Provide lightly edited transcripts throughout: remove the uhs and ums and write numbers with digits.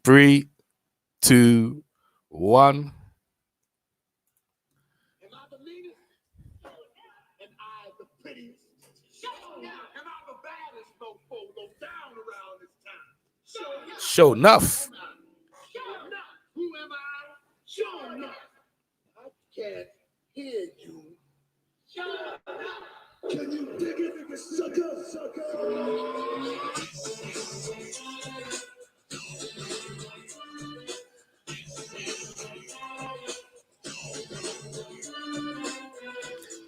3, 2, 1. Show enough. Who am I? Show enough. I can't hear you. Can you dig it, sucker?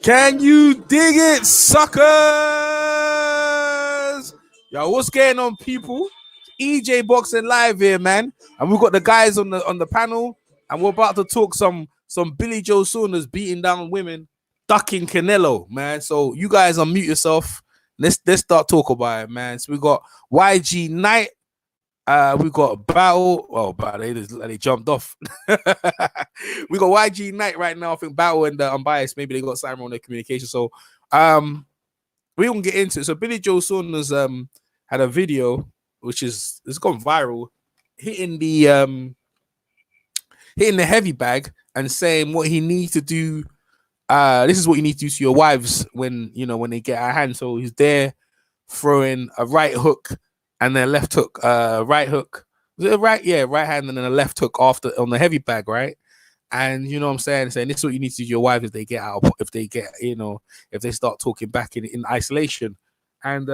Can you dig it, suckers? Yo, what's going on, people? EJ Boxing Live here, man, and we've got the guys on the panel, and we're about to talk some Billy Joe Saunders beating down women, ducking Canelo, man. So you guys unmute yourself. Let's start talking about it, man. So we got YG Knight. We got Battle. Oh, but they jumped off. We got YG Knight right now. I think Battle and Unbiased, maybe they got Simon on their communication. So we gonna get into it. So Billy Joe Saunders had a video which it's gone viral, hitting the heavy bag and saying what he needs to do. This is what you need to do to your wives when they get out of hand. So he's there throwing a right hook and then left hook, right hook. Was it right? Yeah, right hand and then a left hook after on the heavy bag, right? And you know what I'm saying this is what you need to do to your wife if they get out, if they start talking back in isolation. And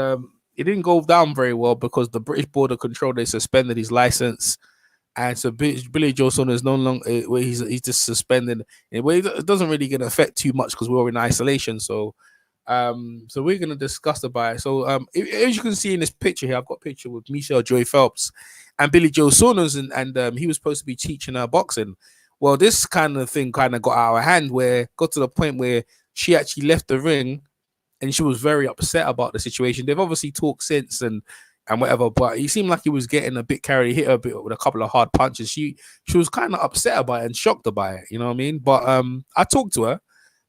it didn't go down very well because the British Border Control, they suspended his license. And so Billy Joe Saunders no longer, he's just suspended. It doesn't really get affect too much because we're in isolation. So we're gonna discuss about it. So as you can see in this picture here, I've got a picture with Michelle Joy Phelps and Billy Joe Saunders, and he was supposed to be teaching her boxing. Well, this kind of thing kind of got out of hand, where got to the point where she actually left the ring, and she was very upset about the situation. They've obviously talked since and whatever, but he seemed like he was getting a bit carried, hit her a bit with a couple of hard punches. She was kind of upset about it and shocked about it, you know what I mean? But I talked to her,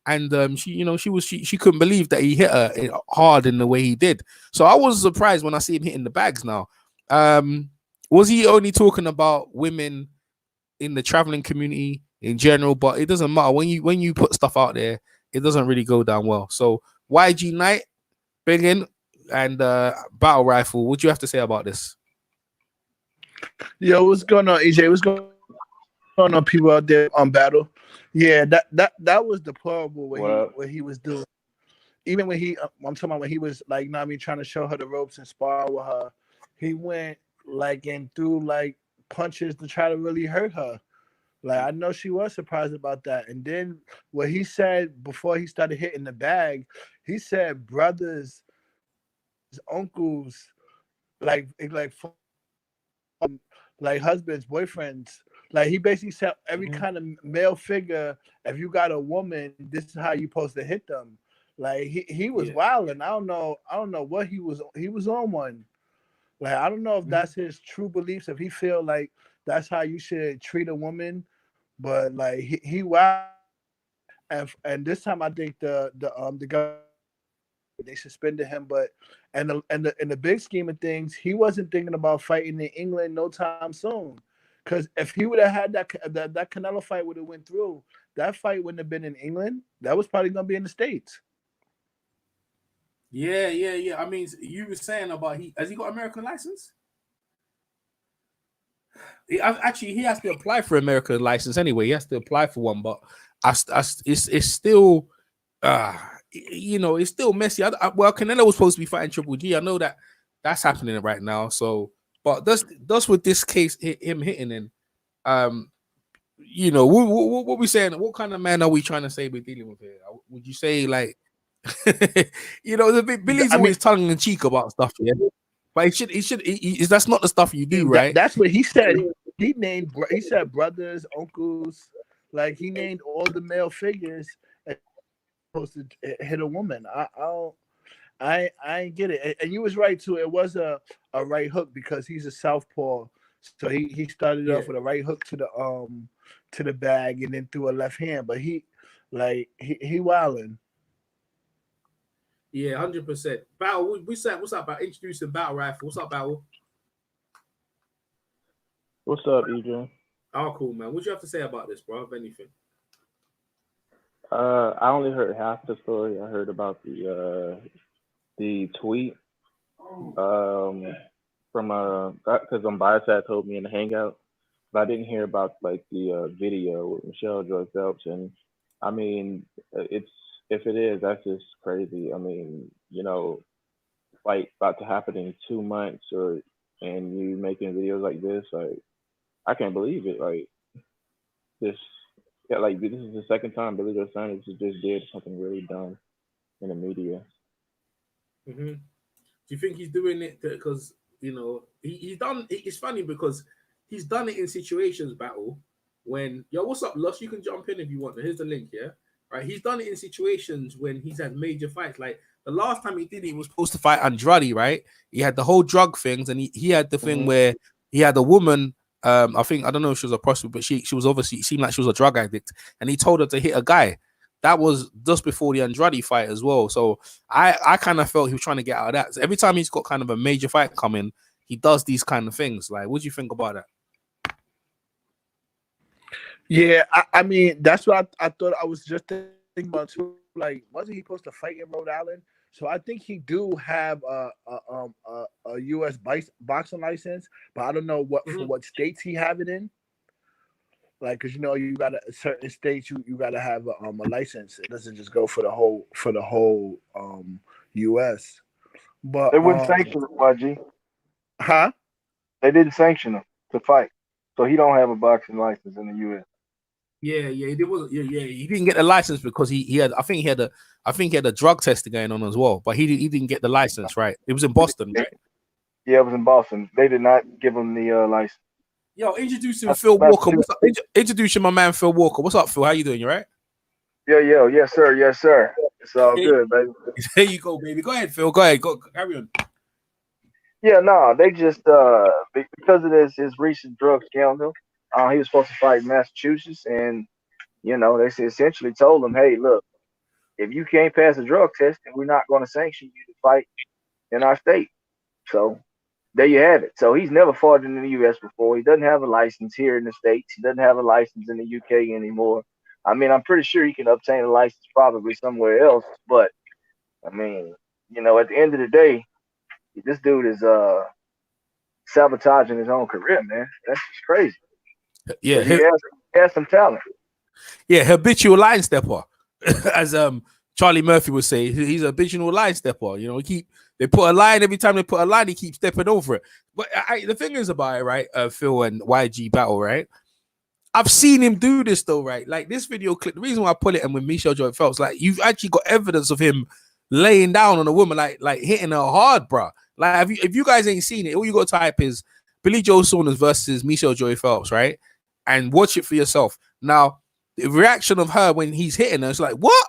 and she couldn't believe that he hit her hard in the way he did. So I was surprised when I see him hitting the bags now. Was he only talking about women in the traveling community in general? But it doesn't matter when you put stuff out there, it doesn't really go down well. So YG Knight, bring in, and Battle Rifle, what do you have to say about this? Yo, what's going on, EJ? What's going on, people out there on Battle? Yeah, that was deplorable what he was doing. Even when I'm talking about when he was like, trying to show her the ropes and spar with her, he went and threw punches to try to really hurt her. I know she was surprised about that. And then what he said before he started hitting the bag, he said brothers, uncles, husbands, boyfriends. He basically said every kind of male figure, if you got a woman, this is how you supposed to hit them. He was wilding. I don't know what he was on one. I don't know if that's his true beliefs, if he feel like that's how you should treat a woman, but he wild. And this time I think the guy, they suspended him, but in the big scheme of things, he wasn't thinking about fighting in England no time soon. Because if he would have had that Canelo fight would have went through, that fight wouldn't have been in England. That was probably gonna be in the States. Yeah. I mean, you were saying about has he got American license? He has to apply for American license anyway. He has to apply for one, but it's still it's still messy. Well, Canelo was supposed to be fighting Triple G. I know that's happening right now. So, but that's with this case, him hitting in, what we saying? What kind of man are we trying to say we're dealing with here? Would you say Billy's always tongue in cheek about stuff, yeah? But that's not the stuff you do, right? That's what he said. He said brothers, uncles, he named all the male figures supposed to hit a woman. I ain't get it. And you was right too. It was a right hook because he's a southpaw. So he started off with a right hook to the bag and then threw a left hand. But he wilding. Yeah, 100%. Battle, what's up about introducing Battle Rifle? What's up, Battle? What's up, EJ? Oh, cool, man. What do you have to say about this, bro? If anything. I only heard half the story. I heard about the tweet from because Biosat told me in the hangout, but I didn't hear about like the video with Michelle Joy Phelps. And I mean, it's if it is, that's just crazy. I mean, like about to happen in 2 months, and you making videos like this, like I can't believe it. Like this, yeah, like this is the second time Billy Joe Saunders just did something really dumb in the media. Do you think he's doing it because he's done? It's funny because he's done it in situations, battle, when what's up, Lush? You can jump in if you want. Here's the link, yeah. Right, he's done it in situations when he's had major fights. Like the last time he did it, he was supposed to fight Andrade, right? He had the whole drug things, and he had the thing where he had a woman. I don't know if she was a prostitute, but she was obviously, it seemed like she was a drug addict, and he told her to hit a guy. That was just before the Andrade fight as well. So I kind of felt he was trying to get out of that. So every time he's got kind of a major fight coming, he does these kind of things. Like, what do you think about that? Yeah, I mean, that's what I thought. I was just thinking about too. Like, wasn't he supposed to fight in Rhode Island? So I think he do have a U.S. boxing license, but I don't know for what states he have it in. Like, cause you got certain states you got to have a license. It doesn't just go for the whole U.S. But they wouldn't sanction him, YG. Huh? They didn't sanction him to fight, so he don't have a boxing license in the U.S. Yeah, he didn't get the license because he had. I think he had a drug testing going on as well, but he didn't get the license. Right? It was in Boston, right? Yeah, it was in Boston. They did not give him the license. Yo, introduce him, Phil Walker. What's up? Introduce him, my man, Phil Walker. What's up, Phil? How you doing? You right? Yes, sir. It's all good, baby. There you go, baby. Go ahead, Phil. Go ahead. Go carry on. Yeah, no, they just because of his recent drug scandal, he was supposed to fight in Massachusetts, and they essentially told him, hey, look, if you can't pass a drug test, then we're not going to sanction you to fight in our state. So there you have it. So he's never fought in the U.S. before. He doesn't have a license here in the States. He doesn't have a license in the U.K. anymore. I mean, I'm pretty sure he can obtain a license probably somewhere else. But, I mean, at the end of the day, this dude is sabotaging his own career, man. That's just crazy. Yeah. He has some talent. Yeah, habitual line stepper. As Charlie Murphy would say, he's a habitual line stepper. They put a line every time they put a line, he keeps stepping over it. But the thing is about it, right? Phil and YG battle, right? I've seen him do this though, right? Like this video clip. The reason why I put it in with Michelle Joy Phelps, like you've actually got evidence of him laying down on a woman, like hitting her hard, bro. Like if you guys ain't seen it, all you got to type is Billy Joe Saunders versus Michelle Joy Phelps, right? And watch it for yourself. Now, the reaction of her when he's hitting her, it's like, what?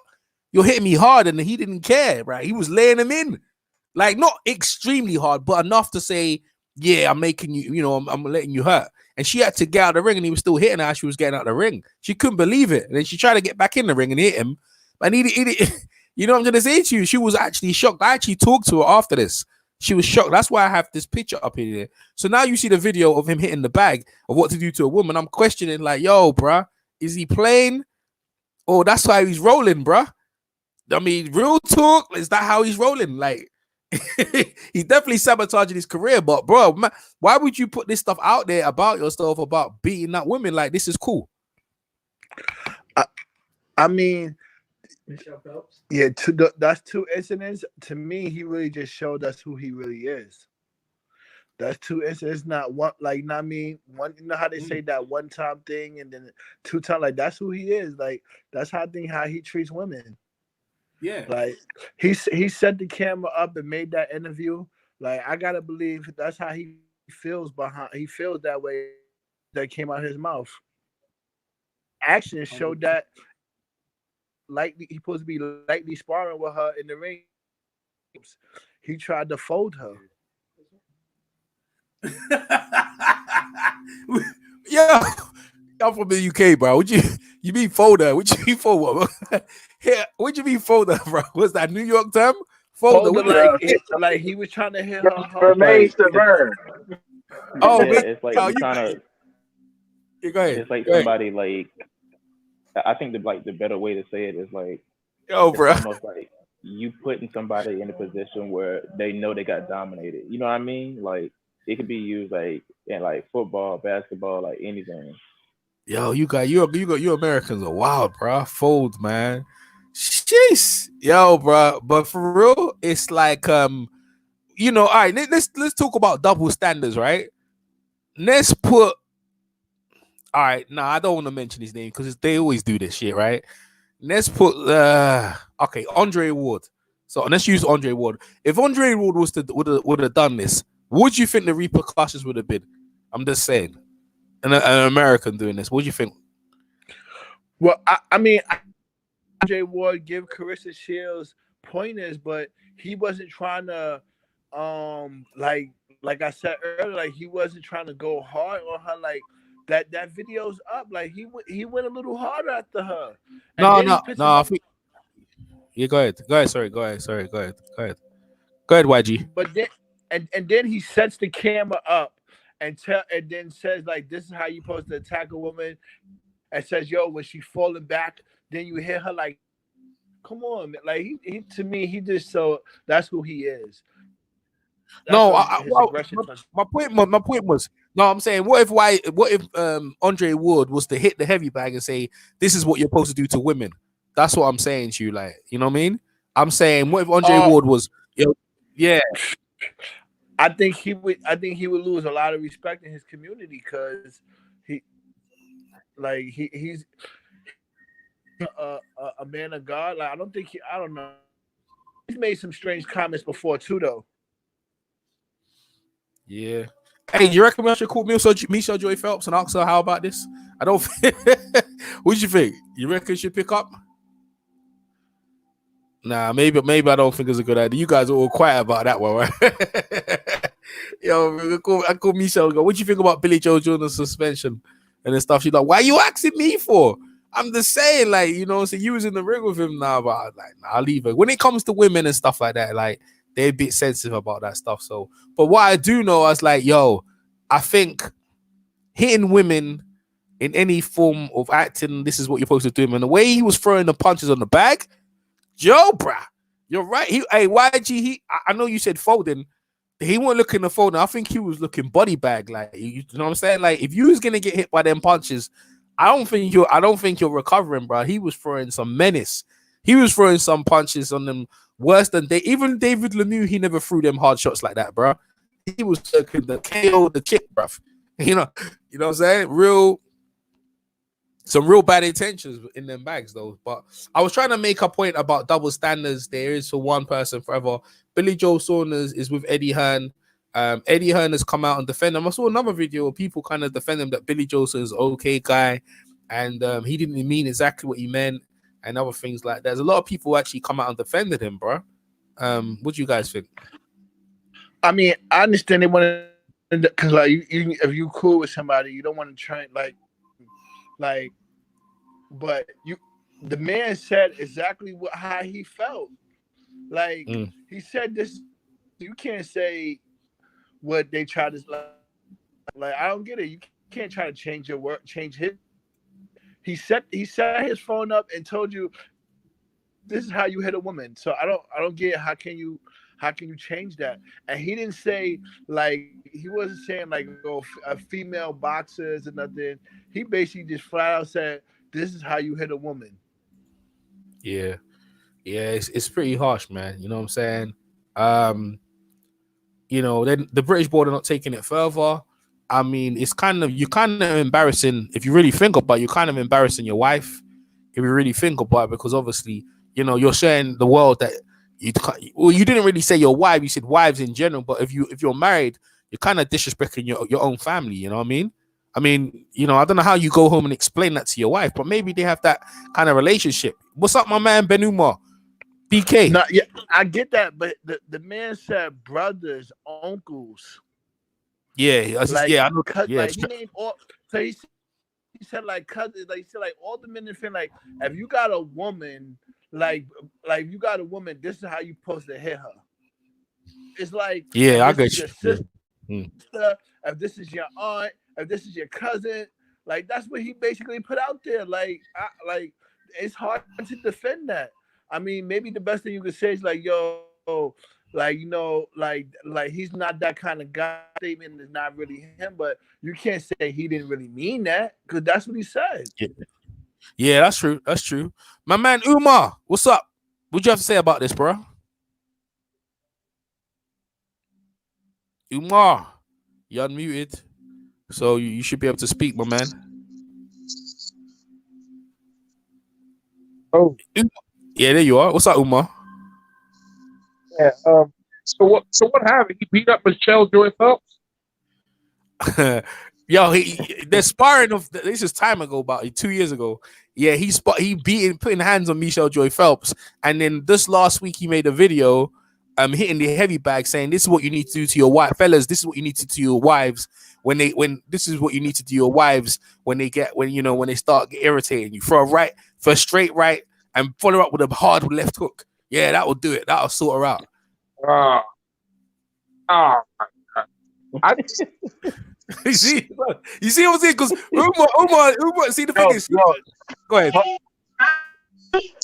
You're hitting me hard, and he didn't care, right? He was laying him in. Like, not extremely hard, but enough to say, yeah, I'm making you, I'm letting you hurt. And she had to get out of the ring, and he was still hitting her as she was getting out of the ring. She couldn't believe it. And then she tried to get back in the ring and hit him. And he you know what I'm going to say to you? She was actually shocked. I actually talked to her after this. She was shocked. That's why I have this picture up here. So now you see the video of him hitting the bag of what to do to a woman. I'm questioning, like, yo, bruh, is he playing? Or that's how he's rolling, bruh? I mean, real talk, is that how he's rolling? Like, he's definitely sabotaging his career, but bro, man, why would you put this stuff out there about yourself, about beating up women? Like, this is cool. I mean, yeah, that's two incidents. To me, he really just showed us who he really is. That's two incidents, not one. Like, not me. One, you know how they say that one time thing, and then 2 times. Like, that's who he is. Like, that's how he treats women. Yeah, like he set the camera up and made that interview. Like, I gotta believe that's how he feels He feels that way. That came out of his mouth. Action showed that. Like, he's supposed to be lightly sparring with her in the ring. He tried to fold her. Yeah, I'm from the UK, bro. You mean folder? What you mean folder? Yeah, what you mean folder, bro? What's that New York term? Folder, like he was trying to hit her. Remains to burn. Oh, yeah, it's like Yeah, go ahead. It's like Go ahead. somebody like I think the better way to say it is like Yo, it's bro. almost like you putting somebody in a position where they know they got dominated. You know what I mean? Like it could be used like in like football, basketball, like anything. Yo, you Americans are wild, bro. Fold, man. Jeez. Yo, bro. But for real, it's like all right, let's talk about double standards, right? Let's put all right, nah, I don't want to mention his name because they always do this shit, right? Let's put okay, Andre Ward. So let's use Andre Ward. If Andre Ward was to would have done this, what do you think the repercussions would have been? I'm just saying. An American doing this, what do you think? Well, I mean, Andre Ward give Claressa Shields pointers, but he wasn't trying to, like I said earlier, like he wasn't trying to go hard on her. Like that video's up. Like he went a little harder after her. And No. I think... Yeah, go ahead. Sorry, go ahead. Go ahead, YG. But then and then he sets the camera up and then says like, this is how you supposed to attack a woman, and says, yo, when she's falling back, then you hear her like, come on, man. Like he to me, he just so that's who he is. That's my point was no. I'm saying, what if Andre Ward was to hit the heavy bag and say, this is what you're supposed to do to women? That's what I'm saying to you, like, you know what I mean? I'm saying, what if Andre Ward was, yeah. I think he would lose a lot of respect in his community because he's a man of God. Like I don't know. He's made some strange comments before too, though. Yeah. Hey, you reckon we should call Michelle Joy Phelps and ask her how about this? I don't. What do you think? You reckon she should pick up? Nah, maybe I don't think it's a good idea. You guys are all quiet about that one, right? Yo, I call Michelle. Go, what do you think about Billy Joe Jones' suspension and then stuff? She's like, why are you asking me for? I'm just saying, like, you know, so you was in the ring with him now, but I was like, nah, I'll leave her. When it comes to women and stuff like that, like, they're a bit sensitive about that stuff. So, but what I do know, I was like, yo, I think hitting women in any form of acting, this is what you're supposed to do. And the way he was throwing the punches on the bag, yo, bruh, you're right. YG, I know you said folding. He wasn't looking to fold. I think he was looking body bag. Like, you know what I'm saying? Like, if you was gonna get hit by them punches, I don't think you're recovering, bro. He was throwing some menace. He was throwing some punches on them worse than even David Lemieux. He never threw them hard shots like that, bro. He was circling the KO, the kick, bro. You know what I'm saying? Some real bad intentions in them bags, though. But I was trying to make a point about double standards. There is for one person forever. Billy Joe Saunders is with Eddie Hearn. Eddie Hearn has come out and defend him. I saw another video of people kind of defend him that Billy Joe is okay guy, and he didn't mean exactly what he meant, and other things like that. There's a lot of people actually come out and defended him, bro. What do you guys think? I mean, I understand they want to, because like if you cool with somebody, you don't want to try like, but the man said exactly how he felt. Like he said this, you can't say what they try to like. I don't get it. You can't try to change your work, change his. He set his phone up and told you this is how you hit a woman. So I don't get it. How can you change that? And he didn't say like, he wasn't saying like, oh, female boxers and nothing. He basically just flat out said, this is how you hit a woman. Yeah, it's pretty harsh, man. You know what I'm saying? Then the British board are not taking it further. I mean, you're kind of embarrassing if you really think about it. You're kind of embarrassing your wife if you really think about it, because obviously, you're showing the world that you didn't really say your wife, you said wives in general, but if you're married, you're kind of disrespecting your own family. You know what I mean? I don't know how you go home and explain that to your wife, but maybe they have that kind of relationship. What's up, my man Benuma? BK. No, yeah, I get that, but the man said brothers, uncles. Yeah, I know. Yeah, like, he named all. So he said like cousins. Like he said like all the men in film. Like if you got a woman, like you got a woman, this is how you supposed to hit her. It's like, yeah, I got you. Your sister, if this is your aunt, if this is your cousin, Like that's what he basically put out there. Like it's hard to defend that. I mean, maybe the best thing you could say is like, yo, like like he's not that kind of guy. Statement is not really him, but you can't say he didn't really mean that because that's what he said. Yeah, that's true. That's true. My man Umar, what's up? What you have to say about this, bro? Umar, you're unmuted, so you should be able to speak, my man. Oh, yeah, there you are. What's up, Umar? Yeah. So what happened? He beat up Michelle Joy Phelps. Yo, they're sparring of this is time ago, about 2 years ago. Yeah, he putting hands on Michelle Joy Phelps, and then this last week he made a video, hitting the heavy bag, saying this is what you need to do to your wife, fellas. This is what you need to do to your wives when this is what you need to do your wives when they start irritating you. For a straight right, and follow up with a hard left hook. Yeah, that will do it. That'll sort her out. Oh my God. you see what I'm saying? Because Umar, see the thing is, go ahead.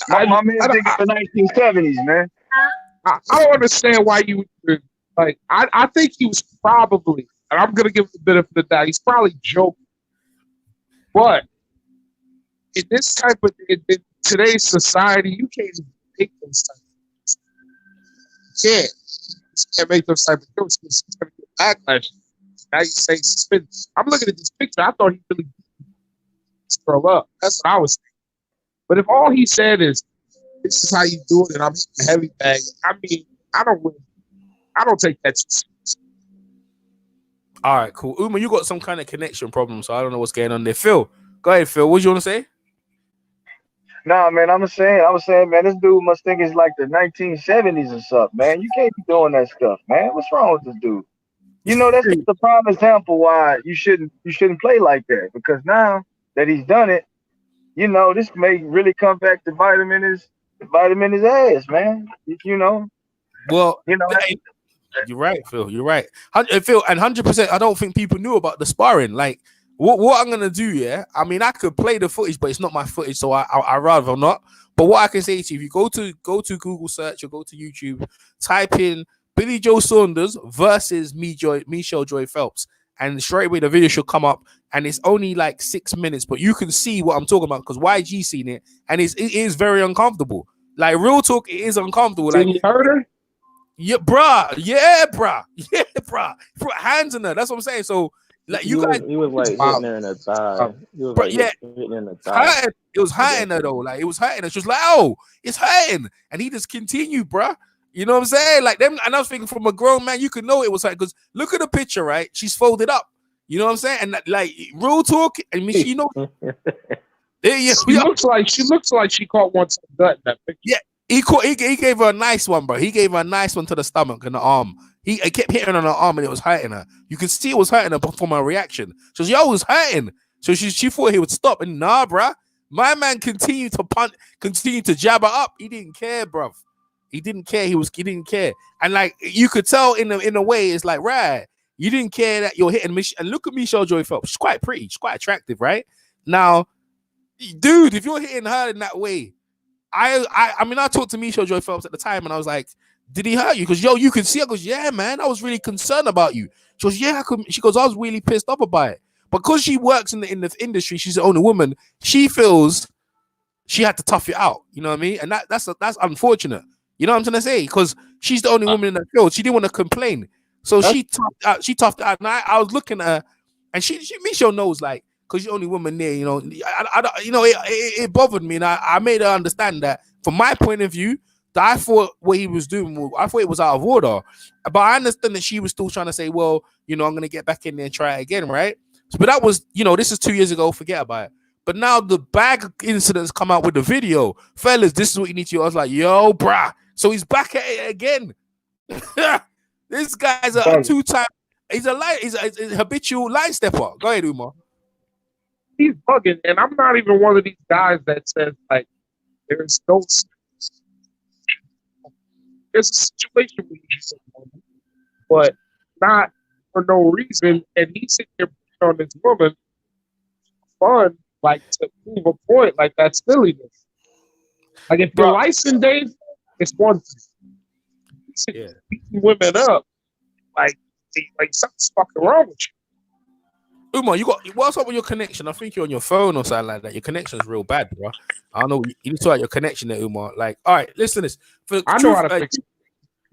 My man think of the 1970s, man. I don't understand why you would like. I think he was probably, and I'm gonna give him the benefit of the doubt. He's probably joking, but in this type of in today's society, you can't even make those type of jokes. You can't make those type of jokes because you're gonna get backlash. Now you say suspended. I'm looking at this picture. I thought he really scroll up. That's what I was thinking. But if all he said is, "This is how you do it," and I'm hitting a heavy bag, I mean, I don't take that too seriously. All right, cool. Uma, you got some kind of connection problem, so I don't know what's going on there. Phil, go ahead, Phil. What do you want to say? Nah, man, I was saying, man, this dude must think it's like the 1970s or something, man. You can't be doing that stuff, man. What's wrong with this dude? You know, that's just the prime example why you shouldn't play like that. Because now that he's done it, you know, this may really come back to bite him in his ass, man. You know. Well, you know. You're right, Phil. You're right. Phil, and 100%. I don't think people knew about the sparring. Like, what I'm gonna do, yeah. I mean, I could play the footage, but it's not my footage, so I rather not. But what I can say to you, if you go to Google search or go to YouTube, type in Billy Joe Saunders versus Michelle Joy Phelps, and straight away the video should come up, and it's only like 6 minutes, but you can see what I'm talking about because YG seen it, and it is very uncomfortable. Like, real talk, it is uncomfortable. Did like, he hurt her? Yeah, bruh. Yeah, bruh. Yeah, bruh. He put hands in her. That's what I'm saying. So, like, he was like hitting her in the thigh. He was like hitting in the thigh. It was hurting her though. Like, it was hurting her. She was like, "Oh, it's hurting," and he just continued, bruh. You know what I'm saying? Like them, and I was thinking from a grown man, you could know it was hurting because look at the picture, right? She's folded up. You know what I'm saying? And like real talk, I mean, she know. She looks like she caught one to the gut in that picture. Yeah. He gave her a nice one, bro. He gave her a nice one to the stomach and the arm. He kept hitting her on the arm and it was hurting her. You could see it was hurting her from her reaction. She was, yo, it was hurting. So she thought he would stop. And nah, bro. My man continued to punt, continued to jab her up. He didn't care, bro. He didn't care. He didn't care. And like you could tell in a way, it's like, right, you didn't care that you're hitting Michelle. And look at Michelle Joy Phelps. She's quite pretty. She's quite attractive, right? Now, dude, if you're hitting her in that way, I mean, I talked to Michelle Joy Phelps at the time, and I was like, "Did he hurt you?" Because you can see. I goes, "Yeah, man, I was really concerned about you." She goes, "Yeah, I couldn't." She goes, "I was really pissed off about it." Because she works in the industry, she's the only woman. She feels she had to tough it out. You know what I mean? And that's unfortunate. You know what I'm trying to say? Because she's the only woman in the field. She didn't want to complain, so she toughed it out. And I was looking at her, and Michelle knows, like, because you're the only woman there, you know. It bothered me, and I made her understand that from my point of view, that I thought what he was doing, I thought it was out of order. But I understand that she was still trying to say, well, you know, I'm gonna get back in there and try it again, right? But that was, you know, this is 2 years ago. Forget about it. But now the bag incidents come out with the video, fellas. This is what you need to do. I was like, yo, bruh. So he's back at it again. This guy's a two-time. He's a habitual line stepper. Go ahead, Umar. He's bugging, and I'm not even one of these guys that says like there's no. There's a situation where you just but not for no reason, and he's sitting there on this woman fun, like to prove a point, like that's silliness. Like if you're Bro. licensed, Dave, it's one thing. Yeah. Beating women up, like something's fucking wrong with you. Umar, what's up with your connection? I think you're on your phone or something like that. Your connection's real bad, bro. I don't know. You need to sort out your connection there, Umar. Like, all right, listen to this. For I know truth, how to fix it.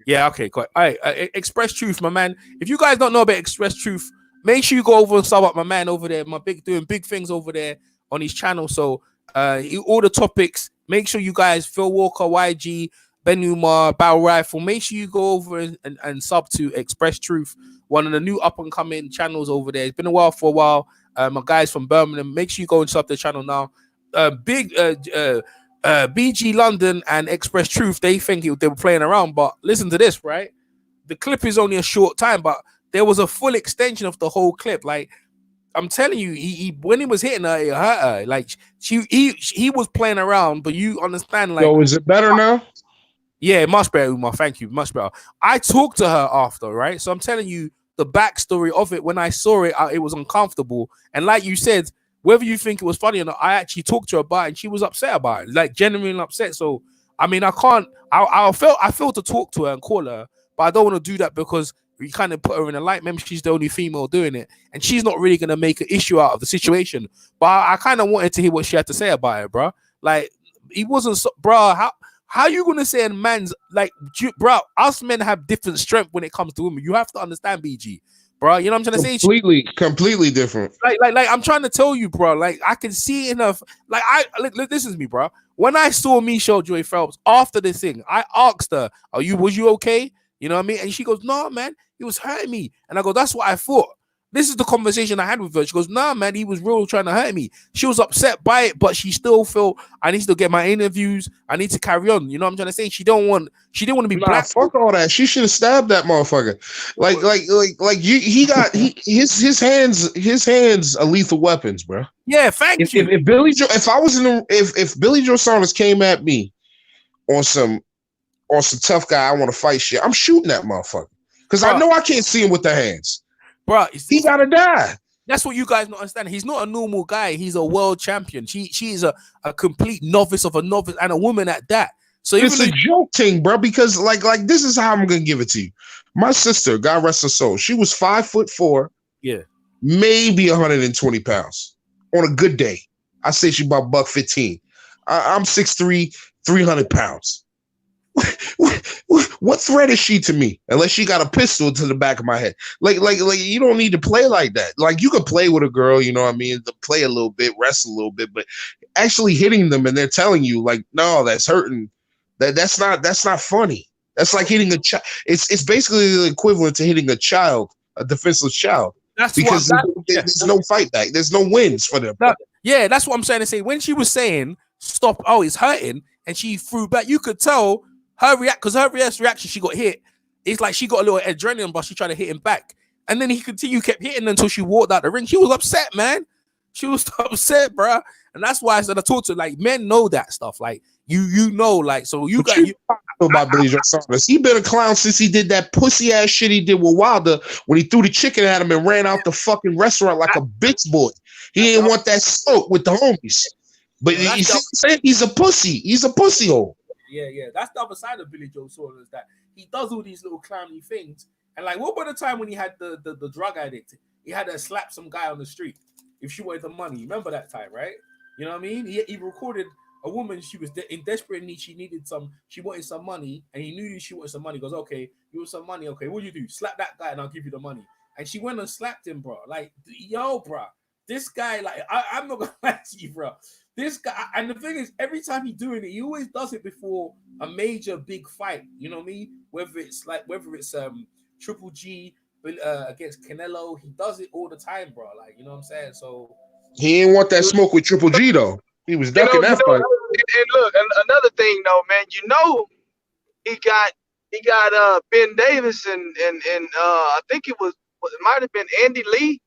Yeah, okay, cool. All right, Express Truth, my man. If you guys don't know about Express Truth, make sure you go over and sub up my man over there. Doing big things over there on his channel. So, all the topics. Make sure you guys, Phil Walker, YG, Ben Umar, Battle Rifle. Make sure you go over and sub to Express Truth, one of the new up and coming channels over there. It's been a while for a while. My guys from Birmingham. Make sure you go and sub the channel now. BG London and Express Truth, they think they were playing around, but listen to this, right? The clip is only a short time, but there was a full extension of the whole clip. Like, I'm telling you, he when he was hitting her, it hurt her. Like, he was playing around, but you understand, like, So is it better now? yeah, much better, Umar. Thank you, much better. I talked to her after, right? So I'm telling you the backstory of it. When I saw it, it was uncomfortable, and like you said, whether you think it was funny or not, I actually talked to her about it, and she was upset about it, like genuinely upset. So, I mean, I felt to talk to her and call her, but I don't want to do that because you kind of put her in a light. Maybe she's the only female doing it, and she's not really going to make an issue out of the situation. But I kind of wanted to hear what she had to say about it, bro. Like, he wasn't, bro, how you going to say a man's, like, bro, us men have different strength when it comes to women. You have to understand, BG. Bro, you know what I'm trying to say? Completely different. Like, I'm trying to tell you, bro. Like, I can see enough. Like, look, this is me, bro. When I saw Michelle Joy Phelps after this thing, I asked her, was you okay? You know what I mean? And she goes, no, man, he was hurting me. And I go, that's what I thought. This is the conversation I had with her. She goes, nah, man, he was real trying to hurt me. She was upset by it, but she still felt I need to get my interviews. I need to carry on. You know what I'm trying to say? She didn't want to be black. Fuck all that. She should have stabbed that motherfucker. His hands are lethal weapons, bro. Yeah, thank you. If Billy Joe Saunders came at me on some tough guy, I want to fight shit, I'm shooting that motherfucker. Because I know I can't see him with the hands. Bro, he gotta die. That's what you guys not understand. He's not a normal guy. He's a world champion. She is a complete novice of a novice, and a woman at that. So it's a joke thing, bro. Because like this is how I'm gonna give it to you. My sister, God rest her soul, she was 5'4", yeah, maybe 120 pounds on a good day. I say she about $115. I'm 6'3", 300 pounds. What threat is she to me? Unless she got a pistol to the back of my head. Like you don't need to play like that. Like, you can play with a girl, you know what I mean? To play a little bit, wrestle a little bit, but actually hitting them and they're telling you, like, no, that's hurting. That's not funny. That's like hitting a child. It's basically the equivalent to hitting a child, a defenseless child. There's no fight back. There's no wins for them. Yeah, that's what I'm trying to say. When she was saying stop, it's hurting, and she threw back, you could tell her reaction, she got hit. It's like she got a little adrenaline, but she tried to hit him back. And then he kept hitting until she walked out the ring. She was upset, man. She was upset, bro. And that's why I said I talked to her, like, men know that stuff. Like, you know, like, so you got about Billy Joe Saunders. He been a clown since he did that pussy ass shit he did with Wilder when he threw the chicken at him and ran out the fucking restaurant like a bitch boy. He didn't want that smoke with the homies. But he's a pussy. He's a pussy hole. Yeah. That's the other side of Billy Joe Saunders, that he does all these little clowny things. And like, what about the time when he had the drug addict? He had to slap some guy on the street if she wanted the money. Remember that time, right? You know what I mean? He recorded a woman. She was in desperate need. She wanted some money, and he knew she wanted some money. He goes, okay, you want some money? Okay, what do you do? Slap that guy, and I'll give you the money. And she went and slapped him, bro. Like, yo, bro, this guy, like, I'm not gonna lie to you, bro. This guy, and the thing is, every time he's doing it, he always does it before a major big fight. You know what I mean? Whether it's Triple G against Canelo, he does it all the time, bro. Like, you know what I'm saying? So he didn't want that smoke with Triple G though. He was ducking that fight. And look, another thing though, man, he got Ben Davis and I think it might have been Andy Lee.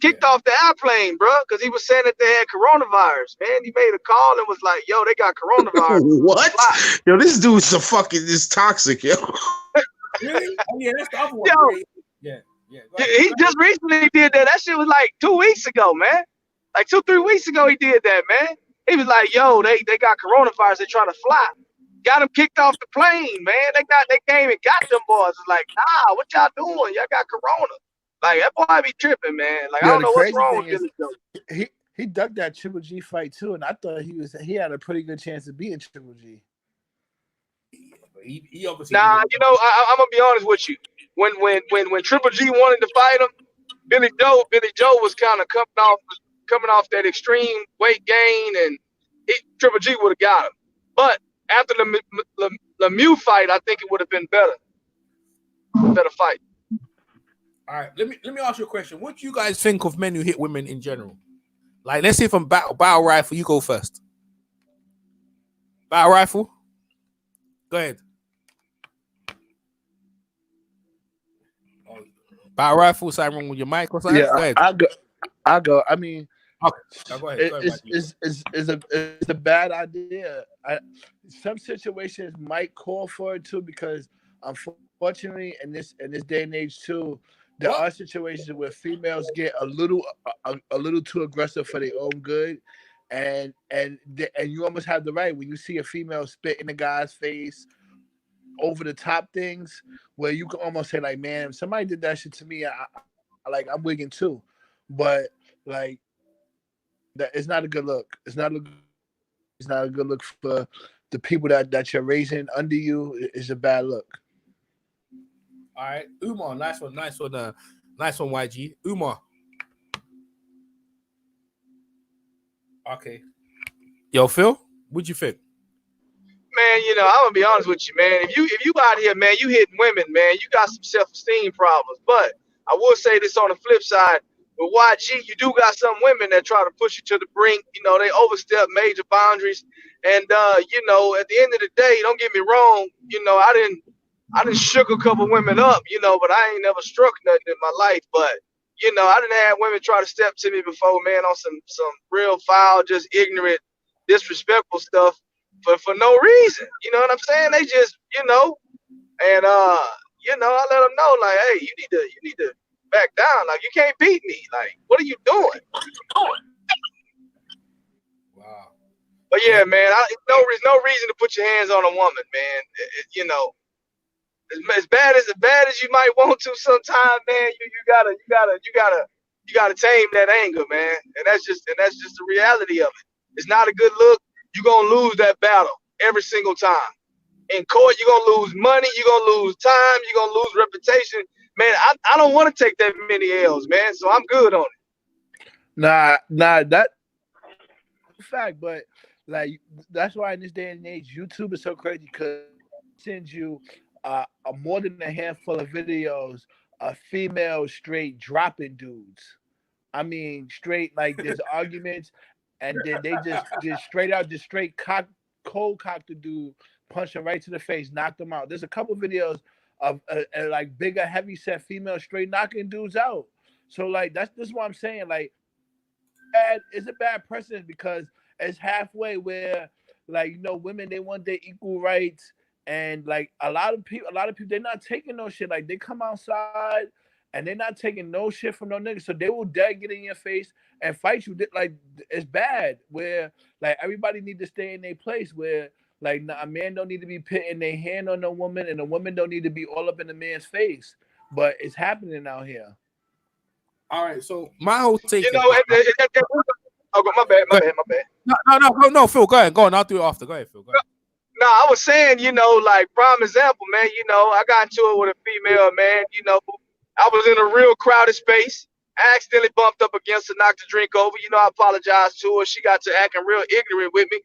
Kicked off the airplane, bro, because he was saying that they had coronavirus. Man, he made a call and was like, "Yo, they got coronavirus." What? Yo, this dude's is toxic, yo. Really? Oh, yeah, that's the other one. Yo, yeah. He just recently did that. That shit was like 2 weeks ago, man. Like 2-3 weeks ago, he did that, man. He was like, "Yo, they got coronavirus. They trying to fly. Got them kicked off the plane, man. They came and got them boys. It's like, nah, what y'all doing? Y'all got corona. Like that boy be tripping, man. Like I Yo, don't the know what's crazy wrong thing with is Billy Joe. he ducked that Triple G fight too, and I thought he had a pretty good chance of beating Triple G. He obviously. Nah, you know, I'm gonna be honest with you. When Triple G wanted to fight him, Billy Joe was kind of coming off that extreme weight gain, and Triple G would have got him. But after the Lemieux fight, I think it would have been better fight. All right, let me ask you a question. What do you guys think of men who hit women in general? Like, let's say from battle rifle, you go first. Battle rifle, go ahead. Battle rifle, something wrong with your mic or something? Yeah, go ahead. I go. I mean, okay. Go ahead. It's a bad idea. Some situations might call for it too, because unfortunately, in this day and age too, there are situations where females get a little too aggressive for their own good, and you almost have the right when you see a female spit in a guy's face, over the top things, where you can almost say like, man, if somebody did that shit to me, I'm wigging too, but like that it's not a good look. It's not a good look for the people that you're raising under you. It's a bad look. All right, Umar, nice one, YG. Umar. Okay. Yo, Phil, what'd you think? Man, you know, I'm gonna be honest with you, man. If you out here, man, you hitting women, man, you got some self-esteem problems. But I will say this on the flip side, with YG, you do got some women that try to push you to the brink. You know, they overstep major boundaries. And you know, at the end of the day, don't get me wrong, you know, I didn't shook a couple women up, you know, but I ain't never struck nothing in my life. But you know, I didn't have women try to step to me before, man, on some real foul, just ignorant, disrespectful stuff. For no reason, you know what I'm saying? They just, you know, and you know, I let them know, like, hey, you need to back down. Like, you can't beat me. Like, what are you doing? Wow. But yeah, man, no reason to put your hands on a woman, man. You know, as bad as you might want to sometimes, man, you gotta tame that anger, man. And that's just the reality of it. It's not a good look. You're gonna lose that battle every single time. In court, you're gonna lose money, you're gonna lose time, you're gonna lose reputation. Man, I don't want to take that many L's, man. So I'm good on it. Nah, that fact, but like that's why in this day and age, YouTube is so crazy, because it sends you more than a handful of videos of females straight dropping dudes. I mean, straight, like there's arguments, and then they just straight cold cock the dude, punch him right to the face, knock him out. There's a couple videos of like bigger, heavy set females straight knocking dudes out. So like this is what I'm saying. Like, it's a bad precedent, because it's halfway where, like, you know, women, they want their equal rights, and like a lot of people they're not taking no shit. Like, they come outside and they're not taking no shit from no niggas, so they will dead get in your face and fight you. Like, it's bad, where like everybody need to stay in their place, where like a man don't need to be putting their hand on a woman, and a woman don't need to be all up in the man's face. But it's happening out here. All right, so my whole take. You know, my bad. No, Phil, go ahead. Go on. I'll do it after. Go ahead, Phil. Go ahead. No, I was saying, you know, like, prime example, man, you know, I got into it with a female, man, you know, I was in a real crowded space. I accidentally bumped up against her, knocked the drink over. You know, I apologized to her. She got to acting real ignorant with me,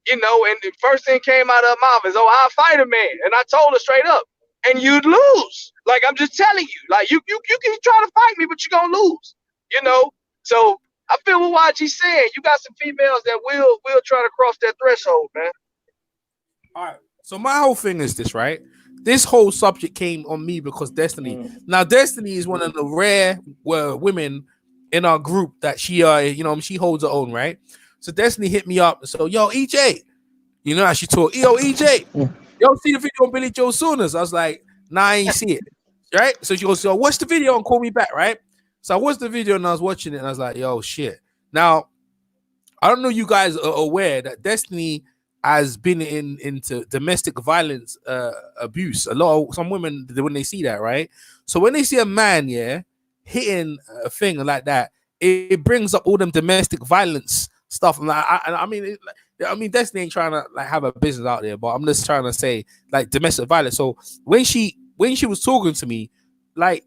you know, and the first thing came out of her mouth is, oh, I'll fight a man. And I told her straight up, and you'd lose. Like, I'm just telling you, like, you can try to fight me, but you're going to lose, you know? So I feel what YG's saying. You got some females that will try to cross that threshold, man. All right. So my whole thing is this, right? This whole subject came on me because Destiny. Now, Destiny is one of the rare women in our group that she, she holds her own, right? So Destiny hit me up and so, yo, EJ, you know how she talk, yo, EJ, yo, see the video on Billy Joe Saunders? I was like, nah, I ain't see it, right? So she goes, yo, watch the video and call me back, right? So I watched the video and I was watching it and I was like, yo, shit. Now, I don't know you guys are aware that Destiny has been into domestic violence abuse. Some women, when they see that, right? So when they see a man, hitting a thing like that, it brings up all them domestic violence stuff. And I mean, Destiny ain't trying to like have a business out there, but I'm just trying to say like domestic violence. So when she was talking to me, like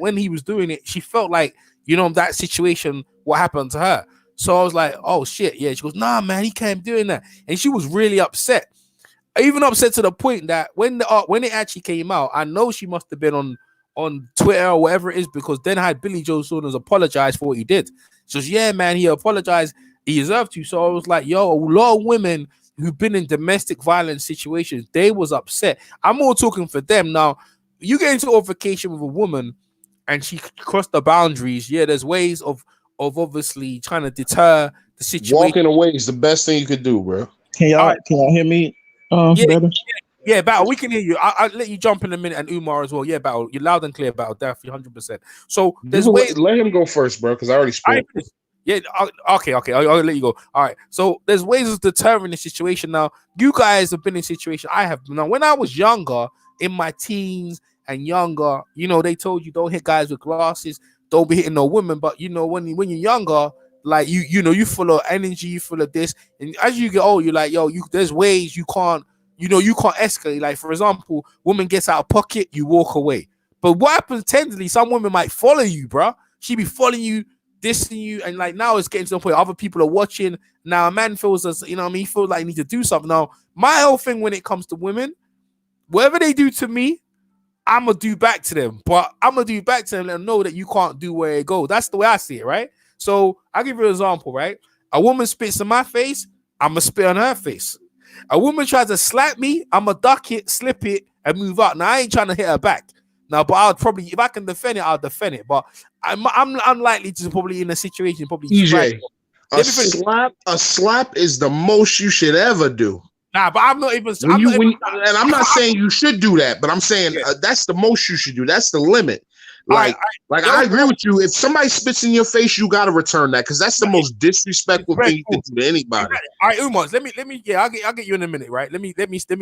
when he was doing it, she felt like, you know, that situation, what happened to her. So I was like, oh shit, yeah. She goes, nah, man, he can't doing that, and she was really upset. Even upset to the point that when it actually came out, I know she must have been on Twitter or whatever it is, because then I had Billy Joe Saunders apologize for what he did. She goes, yeah, man, he apologized. He deserved to. So I was like, yo, a lot of women who've been in domestic violence situations, they was upset. I'm all talking for them. Now, you get into altercation with a woman and she crossed the boundaries. Yeah, there's ways of obviously trying to deter the situation. Walking away is the best thing you could do, bro. Can y'all hear me, brother? Yeah, Battle, we can hear you. I'll let you jump in a minute, and Umar as well. Yeah, Battle, you're loud and clear, Battle, definitely 100%. So there's ways. Let him go first, bro, because I already spoke. Yeah, okay. I'll let you go. All right. So there's ways of deterring the situation. Now, you guys have been in situations. I have. Now, when I was younger, in my teens and younger, you know, they told you don't hit guys with glasses, don't be hitting no women. But you know, when you're younger, like you full of energy, you full of this, and as you get old, you're like, yo, there's ways you can't escalate. Like, for example, woman gets out of pocket, you walk away. But what happens tenderly, some women might follow you, bro. She be following you, dissing you, and like now it's getting to the point other people are watching. Now a man feels as, you know what I mean, he feels like he needs to do something. Now, my whole thing when it comes to women, whatever they do to me, I'm gonna do back to them. But I'm gonna do back to them and know that you can't do where it goes. That's the way I see it, right? So I'll give you an example, right? A woman spits in my face, I'm gonna spit on her face. A woman tries to slap me, I'm gonna duck it, slip it, and move out. Now I ain't trying to hit her back. Now, but I'll probably, if I can defend it, I'll defend it. But I'm unlikely to probably in a situation probably. EJ, a slap is the most you should ever do. Nah, but I'm not even. And I'm not saying you should do that, but I'm saying that's the most you should do. That's the limit. Like, I agree with you. If somebody spits in your face, you got to return that, because that's the most disrespectful thing you can do to anybody. All right, Umar, let me. Yeah, I'll get you in a minute, right? Let me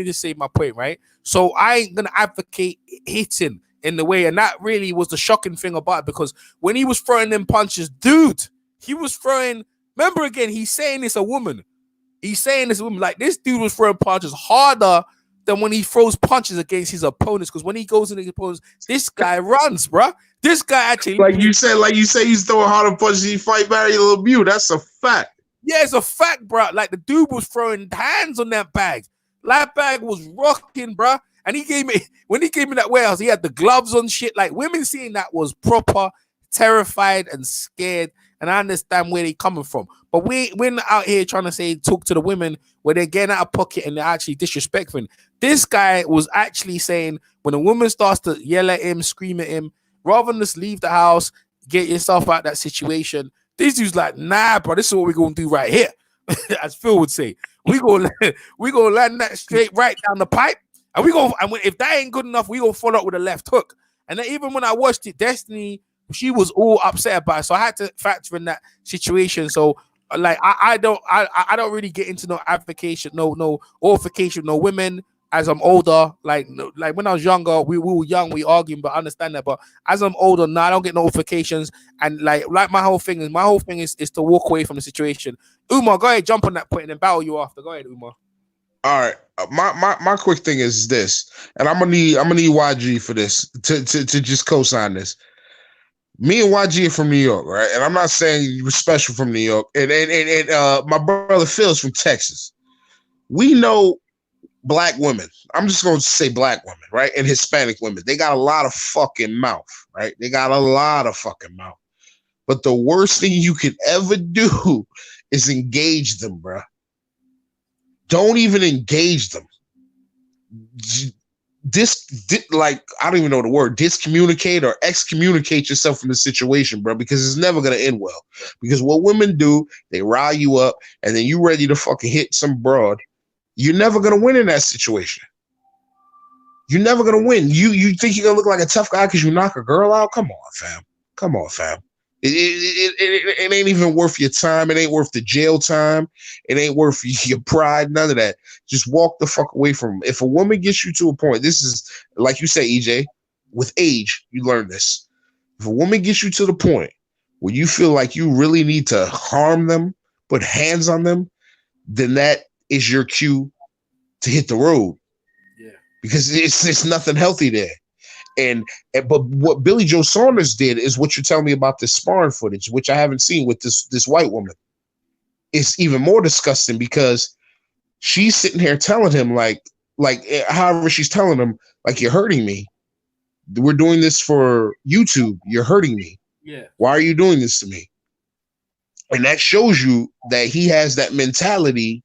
just say my point, right? So I ain't gonna advocate hitting in the way, and that really was the shocking thing about it, because when he was throwing them punches, dude, he was throwing. Remember again, he's saying it's a woman. He's saying this woman, like, this dude was throwing punches harder than when he throws punches against his opponents. Because when he goes into his opponents, this guy runs, bro. This guy actually, like you say, he's throwing harder punches. He fight Barry Lemieux. That's a fact. Yeah, it's a fact, bro. Like, the dude was throwing hands on that bag. That bag was rocking, bro. And when he came in that warehouse, he had the gloves on, shit. Like, women seeing that was proper terrified and scared. And I understand where they're coming from. But we're not out here trying to talk to the women where they're getting out of pocket and they're actually disrespectful. This guy was actually saying, when a woman starts to yell at him, scream at him, rather than just leave the house, get yourself out of that situation, this dude's like, nah, bro, this is what we're going to do right here. As Phil would say, we gonna land that straight right down the pipe. And if that ain't good enough, we gonna follow up with a left hook. And then even when I watched it, Destiny, she was all upset about it, so I had to factor in that situation. So, like, I don't really get into no advocation, no altercation, no women. As I'm older, like when I was younger, we were young, we arguing, but I understand that. But as I'm older now, I don't get notifications, and like my whole thing is to walk away from the situation. Umar, go ahead, jump on that point, and then battle you after. Go ahead, Umar. All right, my quick thing is this, and I'm gonna need YG for this to just co-sign this. Me and YG are from New York, right? And I'm not saying you were special from New York. And my brother Phil's from Texas. We know black women. I'm just going to say black women, right? And Hispanic women. They got a lot of fucking mouth, right? They got a lot of fucking mouth. But the worst thing you could ever do is engage them, bro. Don't even engage them. I don't even know the word, discommunicate or excommunicate yourself from the situation, bro, because it's never going to end well. Because what women do, they rile you up, and then you ready to fucking hit some broad. You're never going to win in that situation. You're never going to win. You think you're going to look like a tough guy because you knock a girl out? Come on, fam. It ain't even worth your time. It ain't worth the jail time. It ain't worth your pride. None of that. Just walk the fuck away from them. If a woman gets you to a point, this is like you say, EJ, with age, you learn this. If a woman gets you to the point where you feel like you really need to harm them, put hands on them, then that is your cue to hit the road. Yeah. Because it's nothing healthy there. But what Billy Joe Saunders did is what you're telling me about this sparring footage, which I haven't seen with this white woman. It's even more disgusting because she's sitting here telling him like however she's telling him, like, you're hurting me. We're doing this for YouTube. You're hurting me. Yeah. Why are you doing this to me? And that shows you that he has that mentality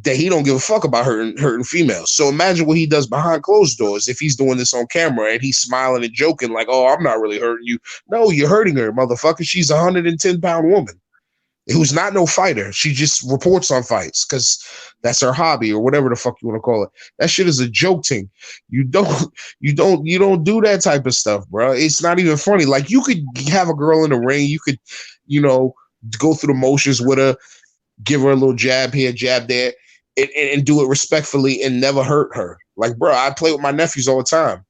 that he don't give a fuck about hurting females. So imagine what he does behind closed doors if he's doing this on camera and he's smiling and joking like, oh, I'm not really hurting you. No, you're hurting her, motherfucker. She's a 110-pound woman who's not no fighter. She just reports on fights because that's her hobby or whatever the fuck you want to call it. That shit is a joke thing. You don't do that type of stuff, bro. It's not even funny. Like, you could have a girl in the ring. You could, go through the motions with her, give her a little jab here, jab there, and do it respectfully and never hurt her. Like, bro, I play with my nephews all the time.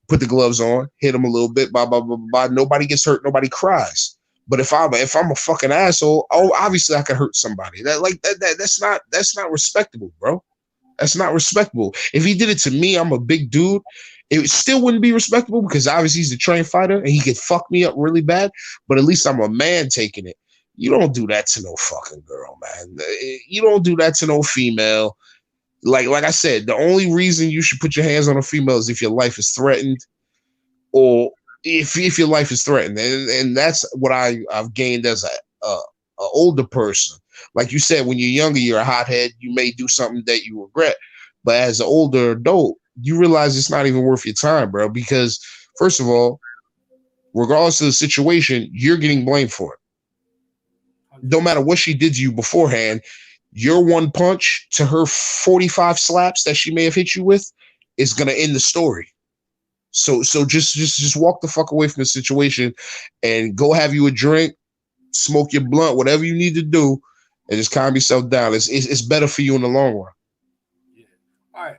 Put the gloves on, hit them a little bit, blah, blah, blah, blah. Nobody gets hurt. Nobody cries. But if I'm a fucking asshole, obviously I can hurt somebody. That's not respectable, bro. That's not respectable. If he did it to me, I'm a big dude. It still wouldn't be respectable because obviously he's a trained fighter and he could fuck me up really bad. But at least I'm a man taking it. You don't do that to no fucking girl, man. You don't do that to no female. Like I said, the only reason you should put your hands on a female is if your life is threatened, or if your life is threatened, and that's what I've gained as a older person. Like you said, when you're younger, you're a hothead. You may do something that you regret, but as an older adult, you realize it's not even worth your time, bro. Because first of all, regardless of the situation, you're getting blamed for it. No matter what she did to you beforehand, your one punch to her 45 slaps that she may have hit you with is gonna end the story. So just walk the fuck away from the situation and go have you a drink, smoke your blunt, whatever you need to do, and just calm yourself down. It's better for you in the long run. Yeah. All right.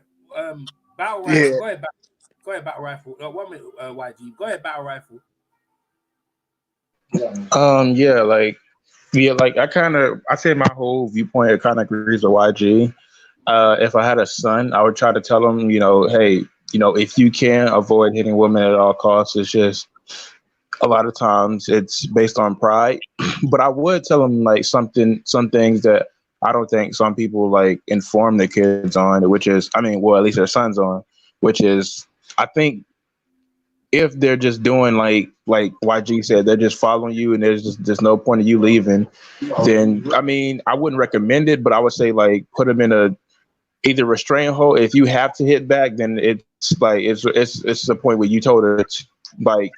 Battle rifle. Yeah. Go ahead, battle rifle. 1 minute, YG. Go ahead, battle rifle. I say my whole viewpoint, it kind of agrees with YG. If I had a son, I would try to tell him, hey, if you can avoid hitting women at all costs, it's just a lot of times it's based on pride. But I would tell him some things that I don't think some people inform their kids on, which is, at least their sons on, which is, I think if they're just doing like YG said, they're just following you and there's no point of you leaving, then I wouldn't recommend it, but I would say put them in either restraint hold. If you have to hit back, then it's the point where you told her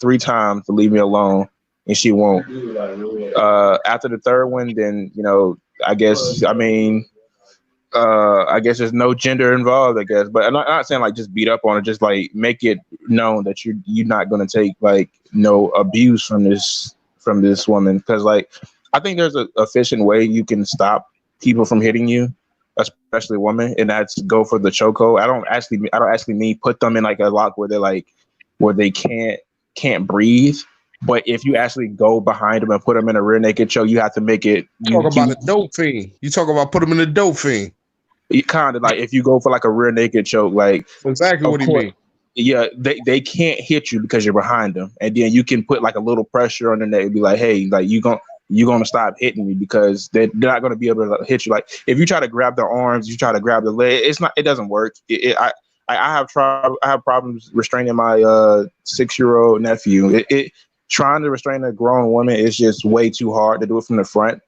3 times to leave me alone and she won't. After the third one, then I guess there's no gender involved, I guess. But I'm not saying just beat up on it, just make it known that you're not going to take no abuse from this woman. Because I think there's an efficient way you can stop people from hitting you, especially women, and that's go for the chokehold. I don't actually mean put them in a lock where they're where they can't breathe. But if you actually go behind them and put them in a rear naked choke, you have to make it. You talk about a dope fiend. You talk about put them in a dope fiend. You kind of if you go for a rear naked choke, exactly what do you mean? Yeah, they can't hit you because you're behind them, and then you can put a little pressure on the neck and be hey, you're gonna stop hitting me because they're not gonna be able to hit you. If you try to grab their arms, you try to grab the leg, it doesn't work. I have problems restraining my 6-year-old nephew. Trying to restrain a grown woman is just way too hard to do it from the front.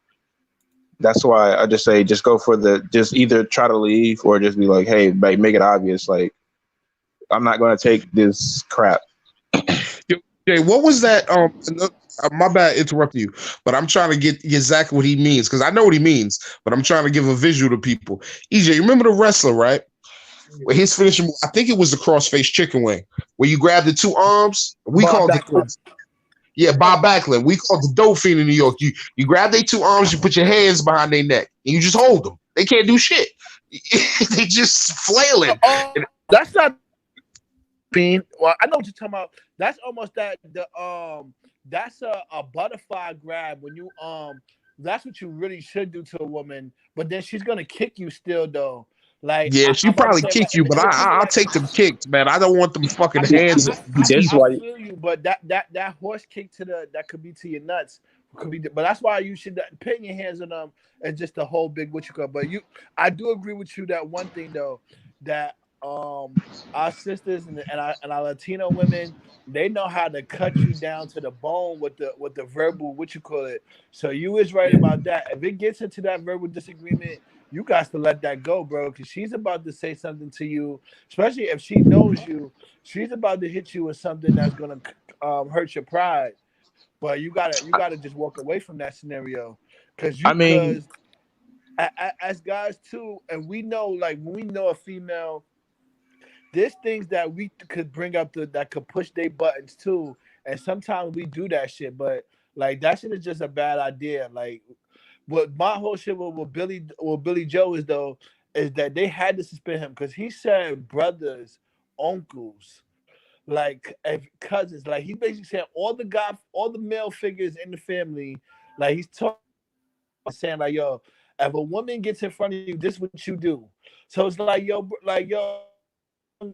That's why I just say just go for just either try to leave or just be hey, make it obvious. I'm not going to take this crap. Okay, what was that? My bad interrupting you, but I'm trying to get exactly what he means because I know what he means, but I'm trying to give a visual to people. EJ, you remember the wrestler, right? Where his finishing, I think it was the crossface chicken wing, where you grab the 2 arms. We called it. Yeah, Bob Backlund. We call it the dope fiend in New York. You grab their two arms, you put your hands behind their neck, and you just hold them. They can't do shit. They just flailing. Oh, that's not fiend. Well, I know what you're talking about. That's almost that's a butterfly grab when you that's what you really should do to a woman, but then she's gonna kick you still though. Like yeah, she probably kick you, but I'll take them kicks, man. I don't want them fucking hands. That's why. I feel you, but that horse kick that could be to your nuts. Could be, but that's why you should putting your hands on them and just the whole big what you call. But I do agree with you that one thing though, that our sisters and our Latino women, they know how to cut you down to the bone with the verbal what you call it. So you is right about that. If it gets into that verbal disagreement, you got to let that go, bro, because she's about to say something to you, especially if she knows you. She's about to hit you with something that's gonna hurt your pride. But you gotta just walk away from that scenario, because as guys too, and we know, like when we know a female, there's things that we could bring up that could push their buttons too, and sometimes we do that shit. But like that shit is just a bad idea. Like what my whole shit with Billy Joe is though is that they had to suspend him because he said brothers, uncles, like cousins, like he basically said all the male figures in the family, like he's talking, saying like, yo, if a woman gets in front of you, this is what you do. So it's like yo,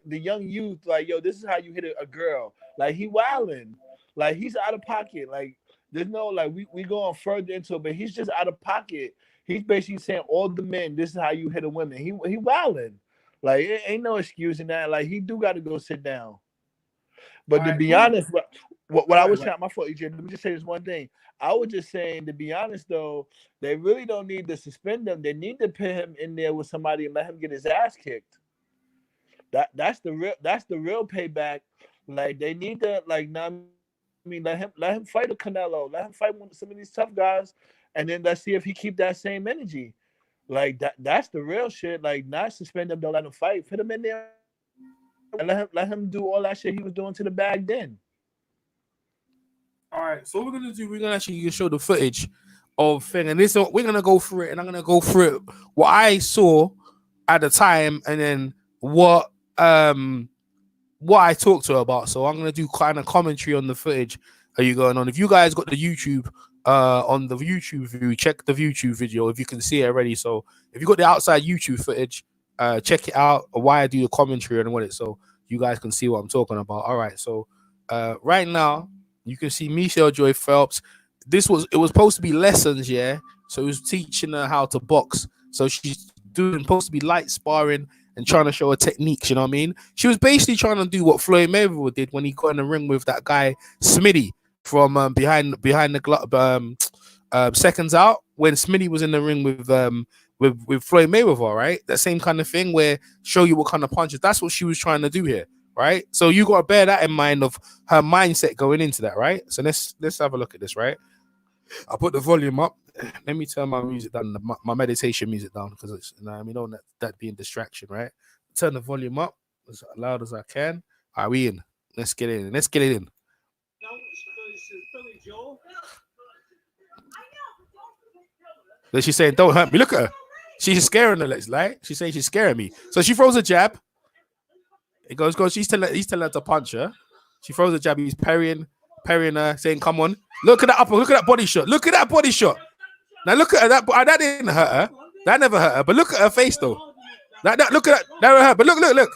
the young youth, like yo, this is how you hit a girl. Like he wilding, like he's out of pocket. Like there's no like we going further into it, but he's just out of pocket. He's basically saying all the men, this is how you hit a woman. He wilding, like it ain't no excuse in that. Like he do got to go sit down. But to be honest, what I was trying, my fault, EJ, let me just say this one thing. I was just saying, to be honest, though, they really don't need to suspend him. They need to put him in there with somebody and let him get his ass kicked. That's the real payback. Like they need to, like, let him fight a Canelo, let him fight some of these tough guys, and then let's see if he keep that same energy. Like that's the real shit. Like not suspend him, don't let him fight. Put him in there. And let him do all that shit he was doing to the bag then. All right, so what we're gonna do, we're gonna actually show the footage of thing, and we're gonna go through it, and I'm gonna go through it what I saw at the time, and then what I talked to her about. So I'm gonna do kind of commentary on the footage. Are you going on? If you guys got the YouTube on the YouTube view, check the YouTube video if you can see it already. So if you got the outside YouTube footage, check it out. Why I do the commentary and what it, so you guys can see what I'm talking about. All right, so right now you can see Michelle Joy Phelps. It was supposed to be lessons, yeah. So it was teaching her how to box. So she's supposed to be light sparring and trying to show her techniques. You know what I mean? She was basically trying to do what Floyd Mayweather did when he got in the ring with that guy Smitty from behind the seconds out, when Smitty was in the ring with Floyd Mayweather, right? That same kind of thing where show you what kind of punches. That's what she was trying to do here, right? So you got to bear that in mind of her mindset going into that, right? So let's have a look at this, right? I'll put the volume up. Let me turn my music down, my meditation music down, because it's, you know, I mean, don't let that be a distraction, right? Turn the volume up as loud as I can. All right, we in. Let's get it in. Let's get it in. But she's saying, "Don't hurt me." Look at her. She's scaring her. Like she's saying she's scaring me. So she throws a jab. It goes. He's telling her to punch her. She throws a jab. He's parrying her, saying, "Come on." Look at that upper. Look at that body shot. Look at that body shot. Now look at her. That didn't hurt her. That never hurt her. But look at her face though. Look at that. That hurt her. But look.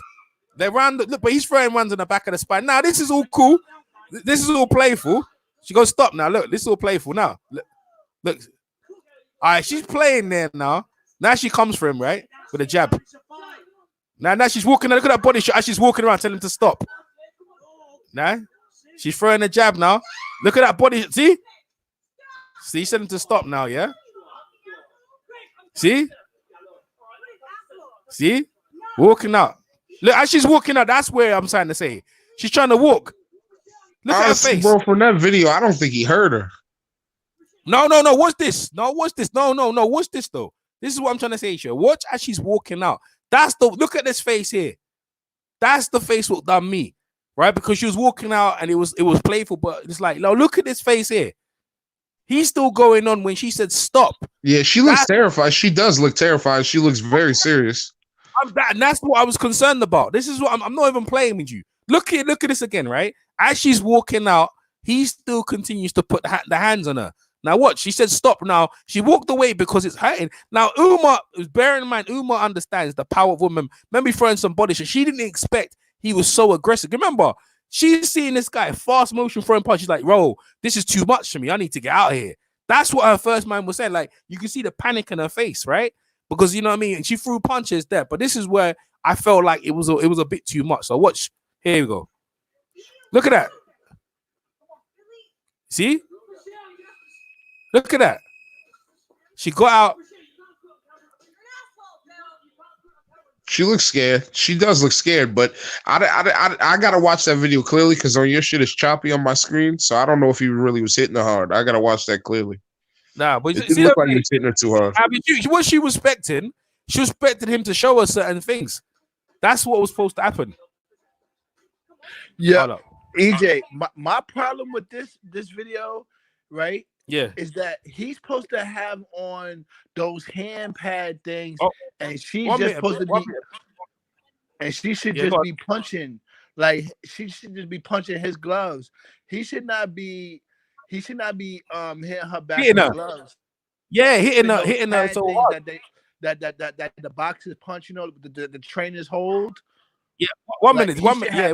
They ran. Look, but he's throwing runs in the back of the spine. Now this is all cool. This is all playful. She goes, "Stop now." Look, this is all playful now. Look. All right, she's playing there now. Now she comes for him, right? With a jab. Now she's walking. Look at that body shot as she's walking around, telling him to stop. Now she's throwing a jab now. Look at that body. See? She's telling him to stop now, yeah? See? Walking out. Look, as she's walking out, that's where I'm trying to say. She's trying to walk. Look at her face. Bro, from that video, I don't think he heard her. No. What's this? No. What's this though? This is what I'm trying to say to you. Watch as she's walking out. Look at this face here. That's the face what done me, right? Because she was walking out and it was playful, but it's like, no, look at this face here. He's still going on when she said stop. Yeah, she looks terrified. She does look terrified. She looks very serious. And that's what I was concerned about. This is what I'm not even playing with you. Look at this again, right? As she's walking out, he still continues to put the hands on her. Now what? She said stop. Now she walked away because it's hurting. Now Umar, bearing in mind, Umar understands the power of women. Maybe throwing some body shit. She didn't expect he was so aggressive. Remember, she's seeing this guy fast motion throwing punches. She's like, "Bro, this is too much for me. I need to get out of here." That's what her first mind was saying. Like, you can see the panic in her face, right? Because you know what I mean. And she threw punches there, but this is where I felt like it was a bit too much. So watch. Here we go. Look at that. See? Look at that. She got out. She looks scared. She does look scared, but I gotta watch that video clearly because on your shit is choppy on my screen, so I don't know if he really was hitting her hard. I gotta watch that clearly. Nah, but it looked like he was hitting her too hard. I mean, what she was expecting, she expected him to show her certain things. That's what was supposed to happen. Yeah, EJ, my problem with this video, right? Yeah, is that he's supposed to have on those hand pad things, and she's just supposed to be, and she should just be punching, like she should just be punching his gloves. He should not be hitting her back with gloves. Yeah, hitting her so hard that the boxers punch, you know, the trainers hold. Yeah, one minute. Yeah,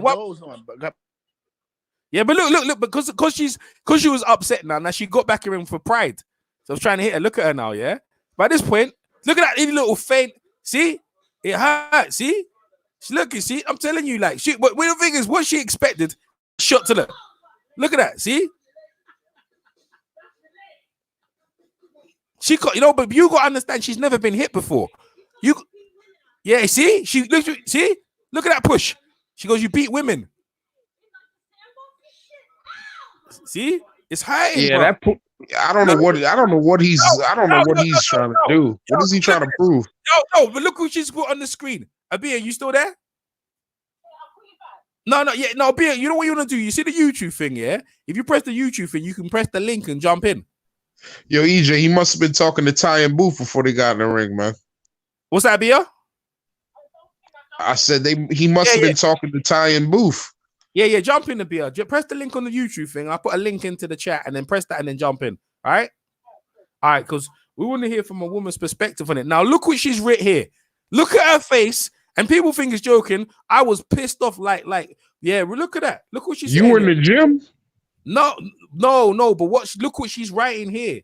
yeah, but look, because she was upset now she got back in ring for pride. So I was trying to hit her. Look at her now, yeah. By this point, look at that little feint. See, it hurt. See, see. I'm telling you, like, but the thing is, what she expected, shot to the. Look at that. See, she got, you know, but you got to understand, she's never been hit before. Yeah, see, look at that push. She goes, you beat women. See, it's hurting. Yeah, bro. I don't know what he's trying to do. What is he trying to prove? No, but look who she's put on the screen. Abia, you still there? No, Abia, you know what you want to do? You see the YouTube thing, yeah? If you press the YouTube thing, you can press the link and jump in. Yo, EJ, he must have been talking to Ty and Booth before they got in the ring, man. What's that, Abia? I said he must have been talking to Ty and Booth. Yeah, jump in the beer. Press the link on the YouTube thing. I'll put a link into the chat and then press that and then jump in. All right, because we want to hear from a woman's perspective on it. Now, look what she's writ here. Look at her face, and people think it's joking. I was pissed off, like, yeah. Look at that. Look what she's. You were in the gym? No. But look what she's writing here.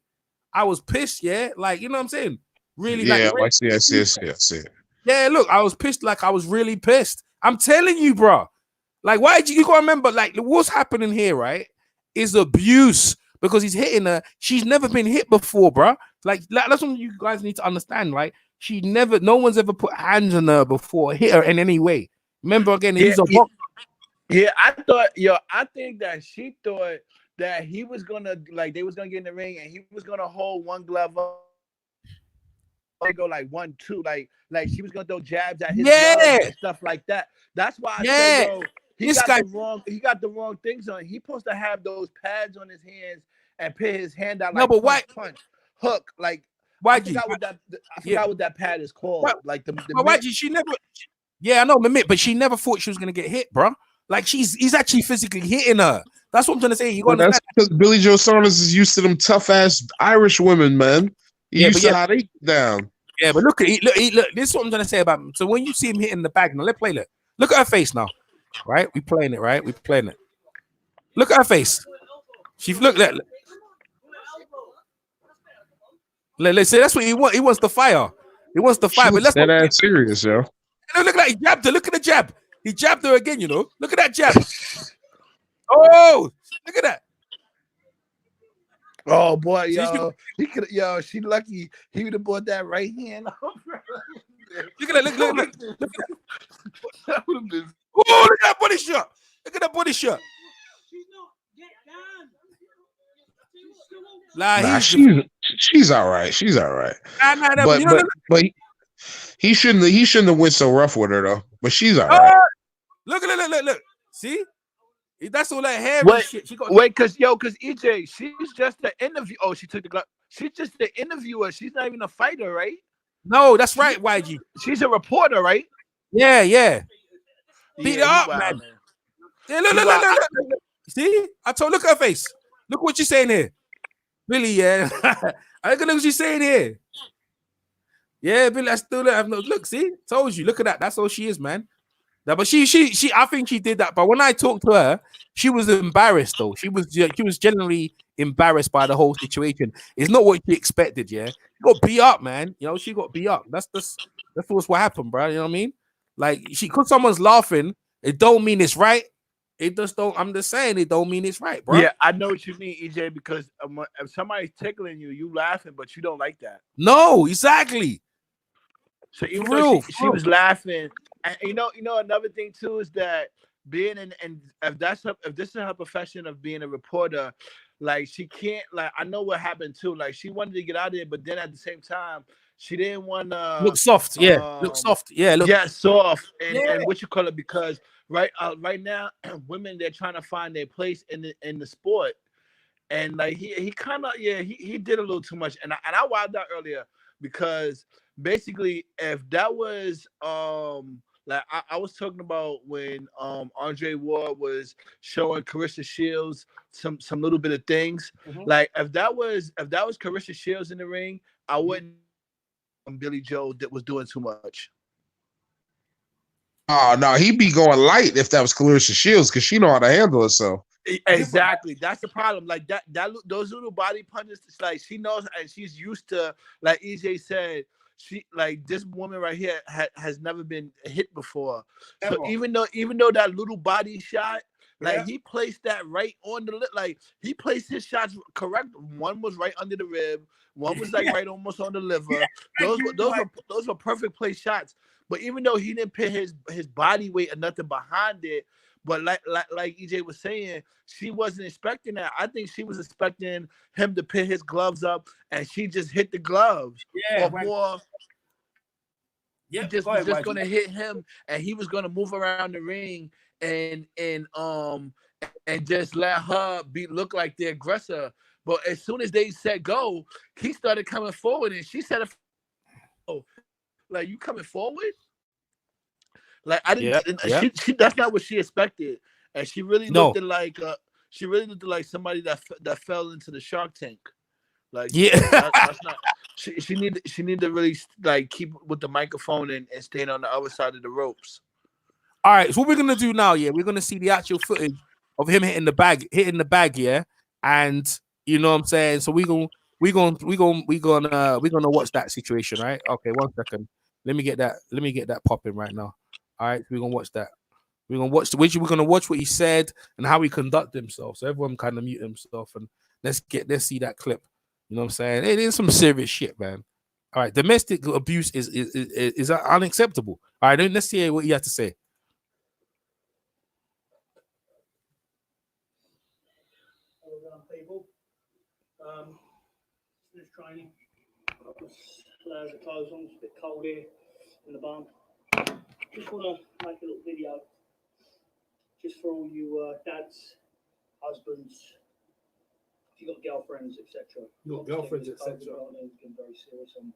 I was pissed. Yeah, like, you know what I'm saying. Really, yeah. Like, I see. Yeah, look, I was pissed. Like, I was really pissed. I'm telling you, bro. Like, why did you gotta remember? Like, what's happening here, right? Is abuse because he's hitting her. She's never been hit before, bro. Like that's what you guys need to understand, right? No one's ever put hands on her before, hit her in any way. Remember, again, he's a boxer. Yeah, I think that she thought that he was gonna, like, they was gonna get in the ring and he was gonna hold one glove up. They go like 1-2, like she was gonna throw jabs at his gloves and stuff like that. That's why I said, yo, he got the wrong things on. He's supposed to have those pads on his hands and put his hand out. Like, no, but why punch, hook? Like, why? I forgot what that pad is called. Like the why did she never? Yeah, I know, but she never thought she was gonna get hit, bro. Like he's actually physically hitting her. That's what I'm trying to say. That's because Billy Joe Saunders is used to them tough ass Irish women, man. He used to how they get down. Yeah, but look. This is what I'm trying to say about him. So when you see him hitting the bag, now let's play it. Look at her face now. Right, we playing it. Right, we playing it. Look at her face. She look. Let's say that's what he wants. He wants the fire. He wants the fire. But let's that ass serious, yo. Look at that. He jabbed her. Look at the jab. He jabbed her again. You know. Look at that jab. Oh, look at that. Oh boy, yo, she lucky. He would have bought that right hand. Look at that. Look at that. That would have been. Oh, look at that body shot. Look at that body shot. Nah, she's all right. She's all right. But he shouldn't have went so rough with her though. But she's all right. Look. See? That's all that hair and Wait, shit. She got cause EJ, she's just the interview. Oh, she took the glove. She's just the interviewer. She's not even a fighter, right? no. That's right, YG. She's a reporter, right? Yeah. Beat it Yeah, he up, man. wild, man. Yeah, look. See, look at her face. Look what she's saying here. Billy, yeah. I look at what she's saying here. Yeah, Billy, I still have no look. See, told you. Look at that. That's all she is, man. No, but she. I think she did that. But when I talked to her, she was embarrassed though. She was generally embarrassed by the whole situation. It's not what she expected. Yeah, she got beat up, man. You know, she got beat up. That's what happened, bro. You know what I mean? Like because someone's laughing, it don't mean it's right. It just don't. I'm just saying it don't mean it's right, bro. Yeah, I know what you mean, EJ. Because if somebody's tickling you, you laughing, but you don't like that. No, exactly. So even though she was laughing, and you know another thing too is that being and if this is her profession of being a reporter, like she can't like I know what happened too. Like she wanted to get out of there, but then at the same time she didn't want to look soft. Yeah, look soft. Yeah, look soft and what you call it because right now women they're trying to find their place in the sport, and like he kind of he did a little too much, and I wilded out earlier because. Basically, if that was like I was talking about when Andre Ward was showing Claressa Shields some little bit of things. Like if that was Claressa Shields in the ring, I wouldn't Billy Joe that was doing too much. Oh no, he'd be going light if that was Claressa Shields because she know how to handle herself. Exactly, that's the problem. Like that those little body punches, like she knows and she's used to. Like EJ said. She like this woman right here has never been hit before. So even though that little body shot, like he placed that right on the lip, like he placed his shots correct. One was right under the rib, one was like right almost on the liver. Those were perfect place shots. But even though he didn't put his body weight or nothing behind it, but like EJ was saying, she wasn't expecting that. I think she was expecting him to put his gloves up, and she just hit the gloves. Yeah, or more. Yeah, just going to hit him, and he was going to move around the ring and just let her look like the aggressor. But as soon as they said go, he started coming forward, and she said, "Oh, like you coming forward?" Like I didn't. She that's not what she expected, and she really looked at like somebody that fell into the Shark Tank. Like that's not. She need to really like keep with the microphone and stand on the other side of the ropes. All right, so what we're gonna do now, we're gonna see the actual footage of him hitting the bag, and you know what I'm saying. So we're gonna watch that situation, right? Okay, 1 second. Let me get that popping right now. All right, we're gonna watch that. We're gonna watch what he said and how he conducted himself. So everyone kind of mute himself and let's see that clip. You know what I'm saying? It is some serious shit, man. All right, domestic abuse is unacceptable. All right, let's see what you have to say. People, this training. Layers of clothes on. It's a bit cold here in the barn. Just want to make a little video, just for all you dads, husbands. If you've got girlfriends, etc. You've got girlfriends, etc. It's been very serious, and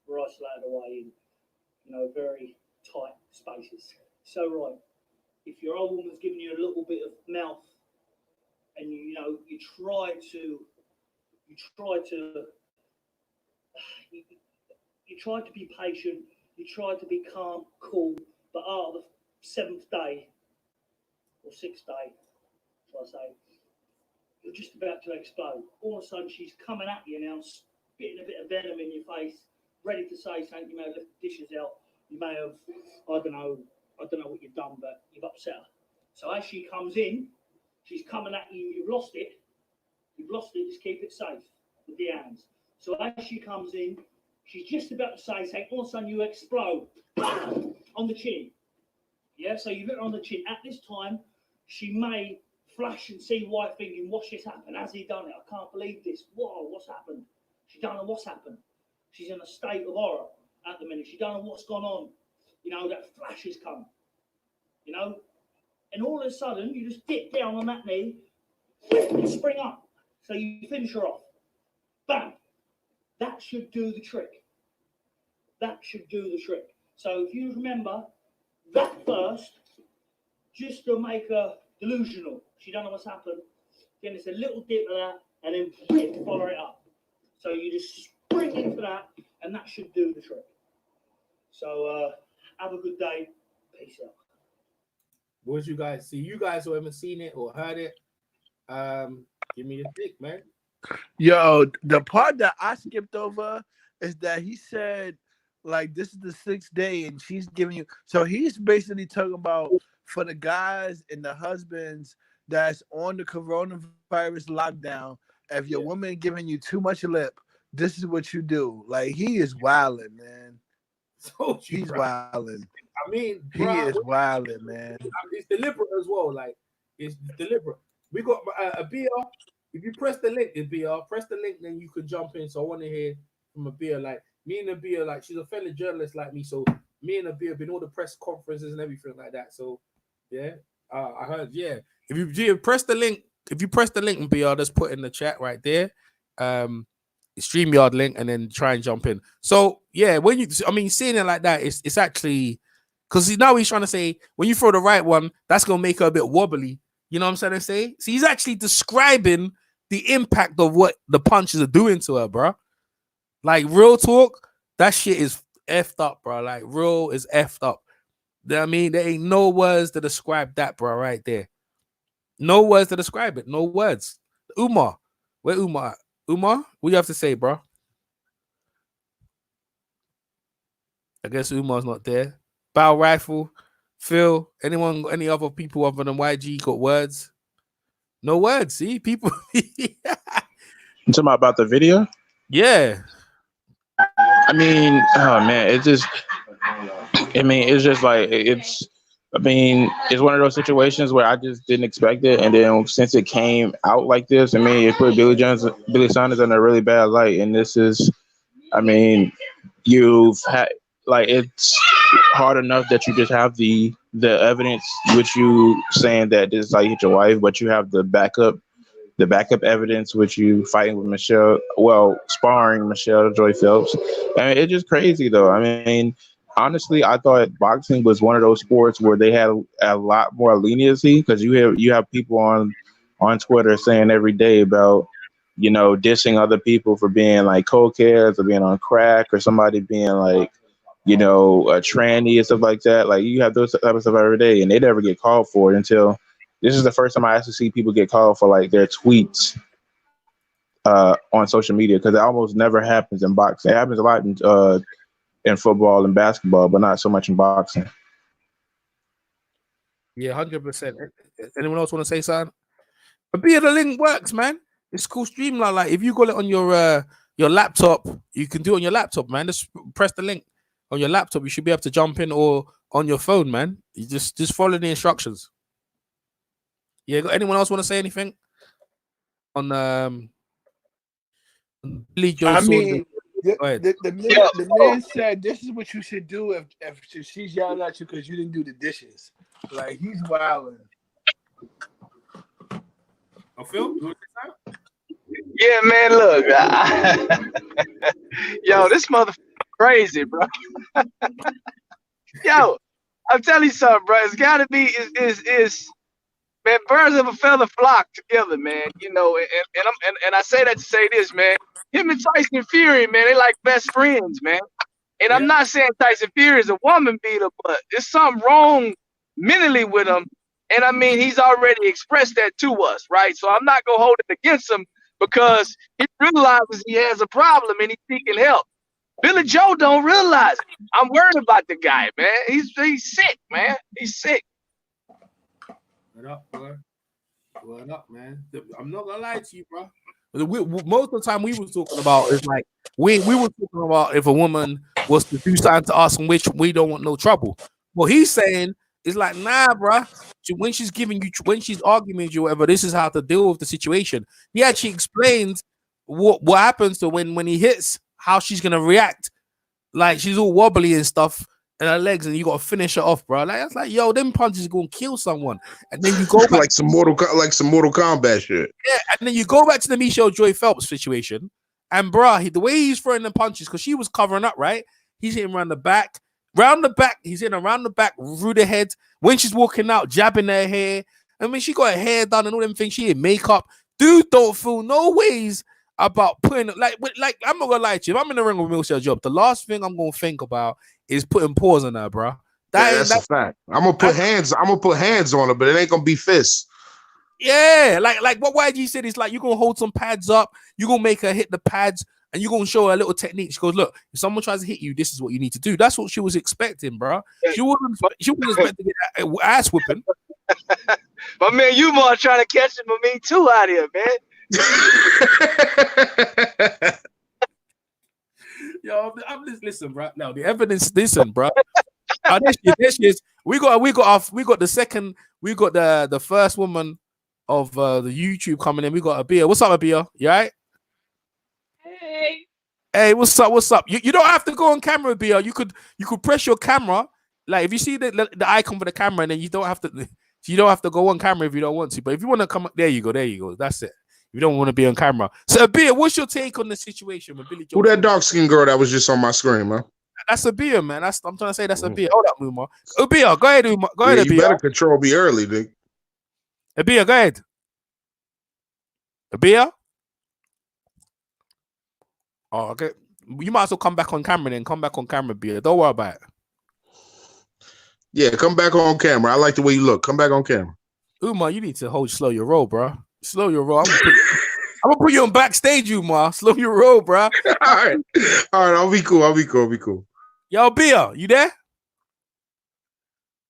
we're isolated away in, very tight spaces. So, right, if your old woman's giving you a little bit of mouth, and you try to be patient, you try to be calm, cool, but after the 7th day or 6th day, shall I say, you're just about to explode. All of a sudden, she's coming at you now, spitting a bit of venom in your face, ready to say something. You may have left the dishes out. You may have, I don't know what you've done, but you've upset her. So as she comes in, she's coming at you. You've lost it. Just keep it safe with the hands. So as she comes in, she's just about to say something. All of a sudden, you explode on the chin. Yeah, so you hit her on the chin. At this time, she may flash and see white, thinking, what's just happened? Has he done it? I can't believe this. Whoa, what's happened? She don't know what's happened. She's in a state of horror at the minute. She don't know what's gone on. That flash has come. and all of a sudden you just dip down on that knee and spring up. So you finish her off. Bam. That should do the trick. That should do the trick. So if you remember that first, just to make her delusional, she don't know what's happened. Then it's a little dip of that, and then follow it up. So you just spring into that, and that should do the trick. So have a good day. Peace out. What you guys see? You guys who haven't seen it or heard it, give me a pick, man. Yo, the part that I skipped over is that he said, like, this is the 6th day, and she's giving you. So he's basically talking about for the guys and the husbands that's on the coronavirus lockdown. If your woman giving you too much lip, this is what you do. Like, he is wilding, man. He's wilding. I mean, he is wilding, man. It's deliberate as well. Like, it's deliberate. We got a beer. If you press the link, press the link, then you can jump in. So I want to hear from a beer. Like, me and a beer, like, she's a fellow journalist like me. So me and a beer have been all the press conferences and everything like that. So yeah, I heard. Yeah, if you press the link, and beer, just put in the chat right there. StreamYard link, and then try and jump in. So yeah, seeing it like that, it's actually because now he's trying to say when you throw the right one, that's gonna make her a bit wobbly. You know what I'm trying to say? So he's actually describing the impact of what the punches are doing to her, bro. Like, real talk, that shit is effed up, bro. Like, real is effed up. I mean, there ain't no words to describe that, bro, right there. No words to describe it. No words. Umar. Where Umar at? Umar, what you have to say, bro? I guess Umar's not there. Bow Rifle, Phil, any other people other than YG got words? No words, see? People. You talking about the video? Yeah. I mean, oh man, it's just like it's one of those situations where I just didn't expect it, and then since it came out like this, it put Billy Saunders in a really bad light. And this is, you've had, like, it's hard enough that you just have the evidence which you saying that this is how you hit your wife, but you have the backup evidence which you fighting with sparring Michelle Joy Phelps. It's just crazy though. Honestly, I thought boxing was one of those sports where they had a lot more leniency, because you have people on Twitter saying every day about, dissing other people for being like cokeheads or being on crack, or somebody being like, a tranny and stuff like that. Like, you have those type of stuff every day, and they never get called for it until this is the first time I actually see people get called for like their tweets on social media, because it almost never happens in boxing. It happens a lot in football and basketball, but not so much in boxing. Yeah, 100%. Anyone else want to say something? But the link works, man. It's cool. Streamline. Like, if you got it on your laptop, you can do it on your laptop, man. Just press the link on your laptop. You should be able to jump in, or on your phone, man. You just follow the instructions. Yeah. Got anyone else want to say anything on Billy Joe? The man said this is what you should do if she's yelling at you because you didn't do the dishes. Like, he's wilding. Oh, Phil, you want to say that? Yeah, man, look. Yo, this motherfucker crazy, bro. Yo, I'm telling you something, bro. It's gotta be man, birds of a feather flock together, man. And I say that to say this, man. Him and Tyson Fury, man, they like best friends, man. And I'm not saying Tyson Fury is a woman beater, but there's something wrong mentally with him. And he's already expressed that to us, right? So I'm not gonna hold it against him, because he realizes he has a problem and he's seeking help. Billy Joe don't realize it. I'm worried about the guy, man. He's sick, man. He's sick. What up, bro? What up, man? I'm not gonna lie to you, bro. Most of the time we was talking about is like we were talking about if a woman was to do something to us in which we don't want no trouble. What he's saying is like, nah, bro. When she's arguing with you, whatever, this is how to deal with the situation. He actually explains what happens to when he hits, how she's gonna react. Like, she's all wobbly and stuff. and her legs, and you got to finish her off, bro. Like that's like, yo, them punches gonna kill someone, and then you go back like some Mortal Kombat shit. Yeah, and then you go back to the Michelle Joy Phelps situation, and bruh, the way he's throwing the punches, because she was covering up, right? He's hitting around the back, he's hitting around the back, through the head. When she's walking out, jabbing her hair. I mean, she got her hair done and all them things. She had makeup. Dude don't feel no ways about putting, like, I'm not gonna lie to you. If I'm in the ring with Michelle Joy, the last thing I'm gonna think about is putting paws on her, bruh. That's a fact. I'm gonna put hands on her, but it ain't gonna be fists. Yeah, like what YG said is like, you're gonna hold some pads up, you're gonna make her hit the pads, and you're gonna show her a little technique. She goes, look, if someone tries to hit you, this is what you need to do. That's what she was expecting, bro. She wasn't expecting to get ass whipping. But man, you more trying to catch him with me too out here, man. Yo, I'm just listen, bro. Now the evidence, listen, bro. This is we got the first woman of the YouTube coming in. We got Abia. What's up, Abia? You all right? Hey, what's up? You don't have to go on camera, Abia. You could press your camera. Like if you see the icon for the camera, and then you don't have to go on camera if you don't want to. But if you want to come, there you go. That's it. You don't want to be on camera. So Abia, what's your take on the situation with Billy Joe? Who that dark skinned girl that was just on my screen, man? That's Abia, man. I'm trying to say that's Abia. Hold up, Uma. Abia, go ahead, Uma. Go ahead, You Abia. better control me early, dude. Abia, go ahead. Abia? Oh, okay. You might as well come back on camera then. Come back on camera, Abia. Don't worry about it. Yeah, come back on camera. I like the way you look. Come back on camera. Uma, you need to slow your roll, bro. Slow your roll. I'm gonna put you on backstage, Uma. Slow your roll, bro. All right. I'll be cool. Yo, Bia, you there?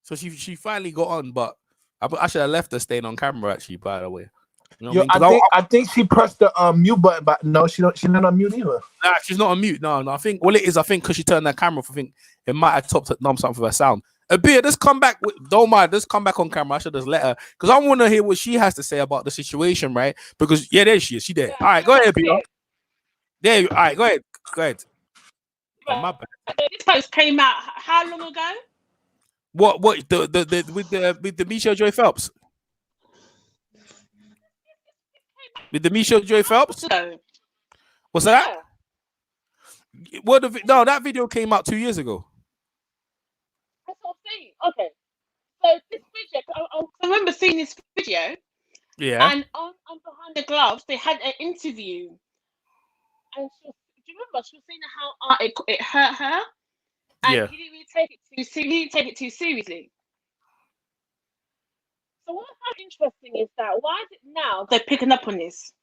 So she finally got on, but I should have left her staying on camera. Actually, by the way, you know Yo, what I mean? I think she pressed the mute button, but no, she's not on mute either. Nah, she's not on mute. No. I think because she turned her camera off. I think it might have topped something for her sound. Abia, just come back. Don't mind. Just come back on camera. I should just let her, because I want to hear what she has to say about the situation, right? Because there she is. She there. All right, go ahead, Abia. There. All right, go ahead. Oh, my bad. This post came out how long ago? What with the Michelle Joy Phelps? With the Michelle Joy Phelps? What's that? No, that video came out 2 years ago. That's what I'm saying. Okay. So this video, I remember seeing this video. Yeah. And on Behind the Gloves, they had an interview. And do you remember she was saying how it hurt her? And Yeah. he didn't really take it too seriously. So what I find interesting is that why is it now they're picking up on this?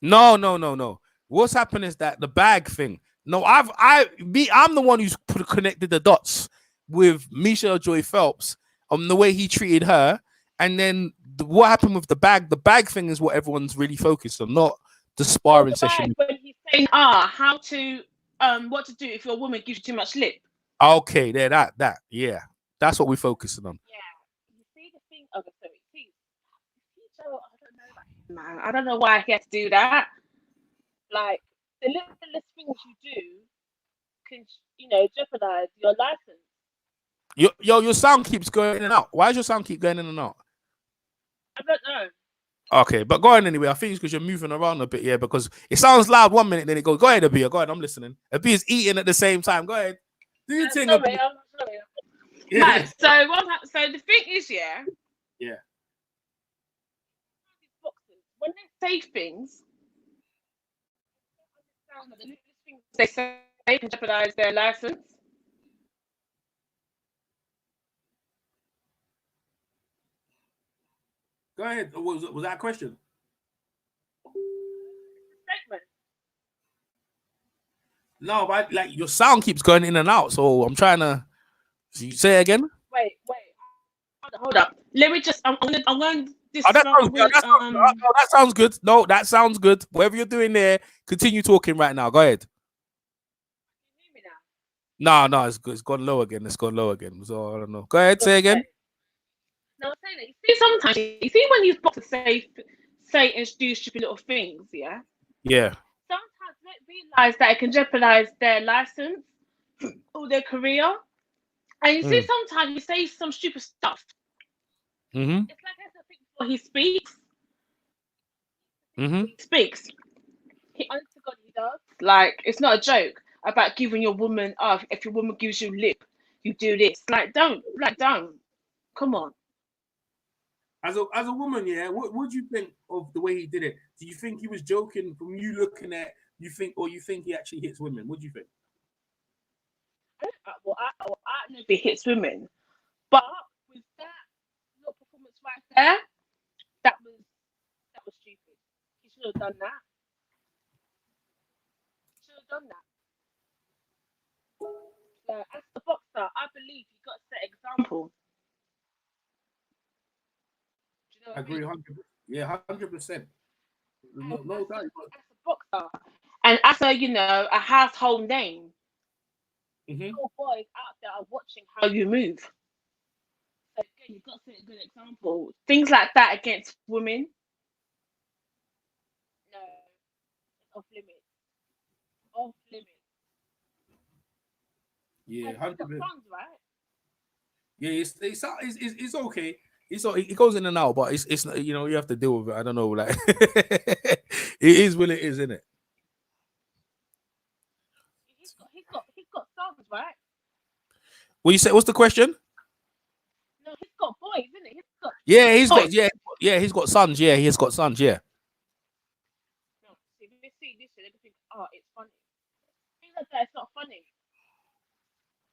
No. What's happened is that the bag thing. No, I'm the one who's connected the dots with Michelle Joy Phelps on the way he treated her, and then what happened with the bag. The bag thing is what everyone's really focused on, not the sparring session. When he's saying, what to do if your woman gives you too much lip. Okay, there, that, yeah, that's what we're focusing on. Yeah, you see the thing. Okay, so see, Joe, I don't know, man. I don't know why he has to do that. Like the littlest things you do can, jeopardize your license. Your sound keeps going in and out. Why does your sound keep going in and out? I don't know. Okay, but go on anyway. I think it's because you're moving around a bit, yeah, because it sounds loud 1 minute, then it goes, go ahead, Abia, go ahead, I'm listening. Abia's eating at the same time. Go ahead. Do your thing, Abia. Sorry. Yeah. Right, so the thing is, yeah. When they say things, they say can jeopardize their license. Go ahead. Was that a question? Statement. No, but like your sound keeps going in and out, so I'm trying to. Say it again. Wait. Hold up. Let me just. I'm going. That sounds good. No, that sounds good. Whatever you're doing there, continue talking right now. Go ahead. Can you hear me now? No, it's good. It's gone low again. So I don't know. Go ahead. Say again. No, I'm saying that. You see, sometimes you see when you've got to say and do stupid little things, yeah. Yeah. Sometimes they realize that it can jeopardize their license or their career. And you see, sometimes you say some stupid stuff. Mm-hmm. It's like I said before, he speaks. Mm-hmm. He speaks. He honest to God, he does. Like, it's not a joke about giving your woman, if your woman gives you lip, you do this. Like, don't. Come on. As a woman, yeah, what do you think of the way he did it? Do you think he was joking from you looking at you think he actually hits women? What do you think? Well, I never hits women, but with that little performance right there, that was stupid. He should have done that. So as a boxer, I believe you got to set example. Do you know I what I agree, mean? 100%. Yeah, 100%. No doubt. As a boxer, and as a household name, little boys out there are watching how you move. So again, you've got to set a good example. Things like that against women, no, it's off limits. Off limits. Yeah, 100%. Songs, right? Yeah, it's okay. It goes in and out, but it's you have to deal with it. I don't know, like it is what it is, isn't it? He's got songs, right? What you say? What's the question? No, he's got boys, isn't it? He's got sons. Yeah, he has got sons. Yeah. No, see, they see this and they think, oh, it's funny. Things like that, it's not funny.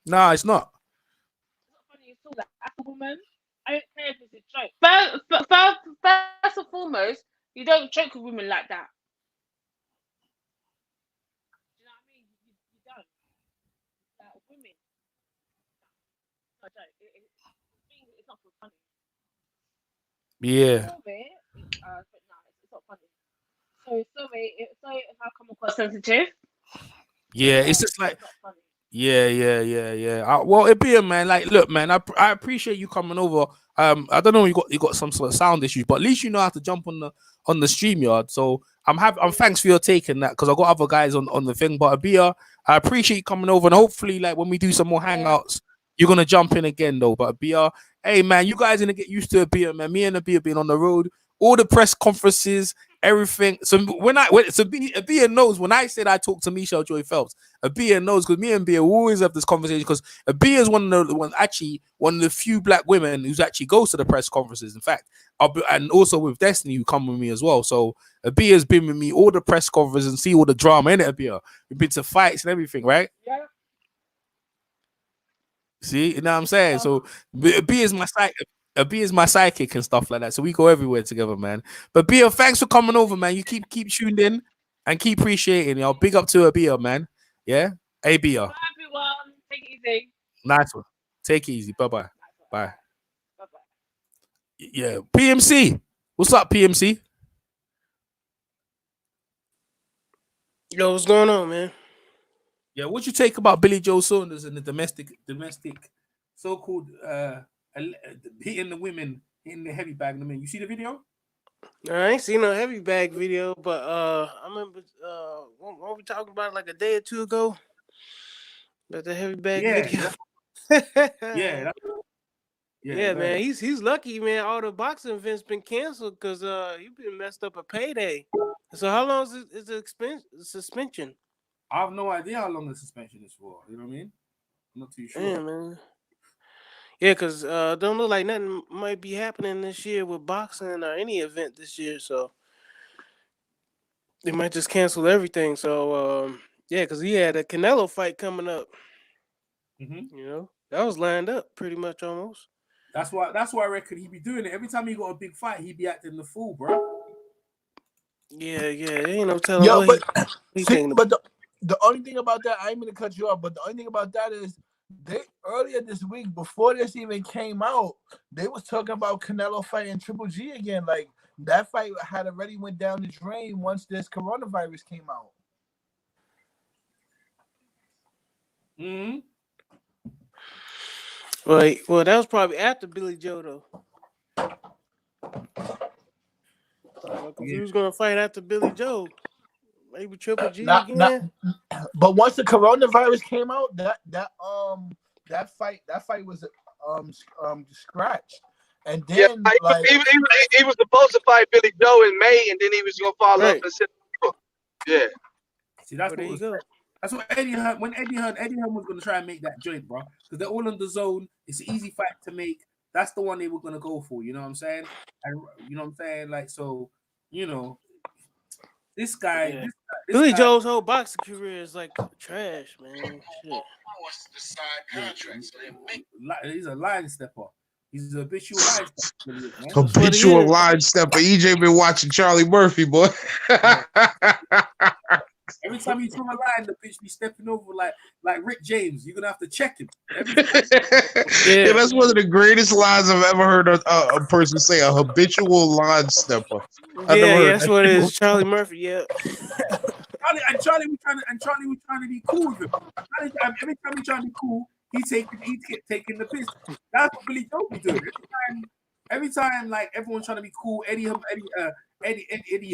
No, it's not. It's not funny at all. Like, as a woman, I don't care if it's a joke. First and foremost, you don't joke with women like that. Do you know what I mean? You don't. Like, women. No, I don't. It's not for funny. Yeah. But no, it's not funny. So sorry if I come across sensitive. Yeah, it's just like. Yeah. Well, it'd be a man. Like, look, man, I appreciate you coming over. I don't know, you got some sort of sound issues, but at least you know how to jump on the StreamYard. So I'm thanks for your taking that, because I got other guys on the thing. But Abia, I appreciate you coming over, and hopefully, like, when we do some more hangouts, you're gonna jump in again though. But Abia, hey man, you guys gonna get used to Abia, man. Me and Abia being on the road, all the press conferences, everything. So Abia knows when I said I talked to Michelle Joy Phelps. Abia knows, because me and Abia always have this conversation, because Abia is one of the few black women who's actually goes to the press conferences. In fact, and also with Destiny, who come with me as well. So Abia's been with me all the press conferences and see all the drama in it. Abia, we've been to fights and everything, right? Yeah. See, you know what I'm saying? So Abia is my psychic and stuff like that. So we go everywhere together, man. But Bia, thanks for coming over, man. You keep tuned in and keep appreciating. Y'all, big up to Bia, man. Yeah, hey Bia. Bye everyone. Take it easy. Nice one. Take it easy. Bye. Yeah, PMC. What's up, PMC? Yo, what's going on, man? Yeah, what you take about Billy Joe Saunders and the domestic so-called hitting the women, hitting the heavy bag in the men? You see the video? I ain't seen no heavy bag video, but I remember what we talking about like a day or two ago. About the heavy bag video. Yeah, man. He's lucky, man. All the boxing events been canceled because he been messed up a payday. So how long is the suspension? I have no idea how long the suspension is for. You know what I mean? I'm not too sure. Yeah, man. Yeah, because don't look like nothing might be happening this year with boxing or any event this year. So they might just cancel everything. So yeah, because he had a Canelo fight coming up. Mm-hmm. You know, that was lined up pretty much almost. That's why I reckon he be doing it. Every time he got a big fight, he be acting the fool, bro. Yeah. Ain't no telling. Yo, what but the only thing about that, I ain't gonna cut you off, but the only thing about that is they earlier this week, before this even came out, they was talking about Canelo fighting Triple G again. Like, that fight had already went down the drain once this coronavirus came out. Mm-hmm. Well, that was probably after Billy Joe though. He was gonna fight after Billy Joe. Maybe Triple G again. But once the coronavirus came out, that that fight was scratched. And Yeah, then like he was supposed to fight Billy Joe in May, and then he was gonna follow up Right. in September. Yeah. See, that's Well, what there you was. go. That's what Eddie Hearn. When Eddie Hearn was gonna try and make that joint, bro, because they're all on the zone. It's an easy fight to make. That's the one they were gonna go for. You know what I'm saying? And you know what I'm saying? Like so, you know, this guy, Yeah. this Billy guy, Joe's whole boxing career is like trash, man. Shit. he's a line stepper. He's a habitual line stepper. Man. That's what he Habitual is. line stepper. EJ been watching Charlie Murphy, boy. Every time you throw a line, the bitch be stepping over like Rick James. You're gonna have to check him. Yeah, that's one of the greatest lines I've ever heard a person say. A habitual line stepper. I never Yeah, heard that's that what it before. is. Charlie Murphy, yeah. Charlie was trying to be cool with him. Every time he trying to be cool, he taking the piss. That's what Billy Joe be doing. Every time, like everyone's trying to be cool. Eddie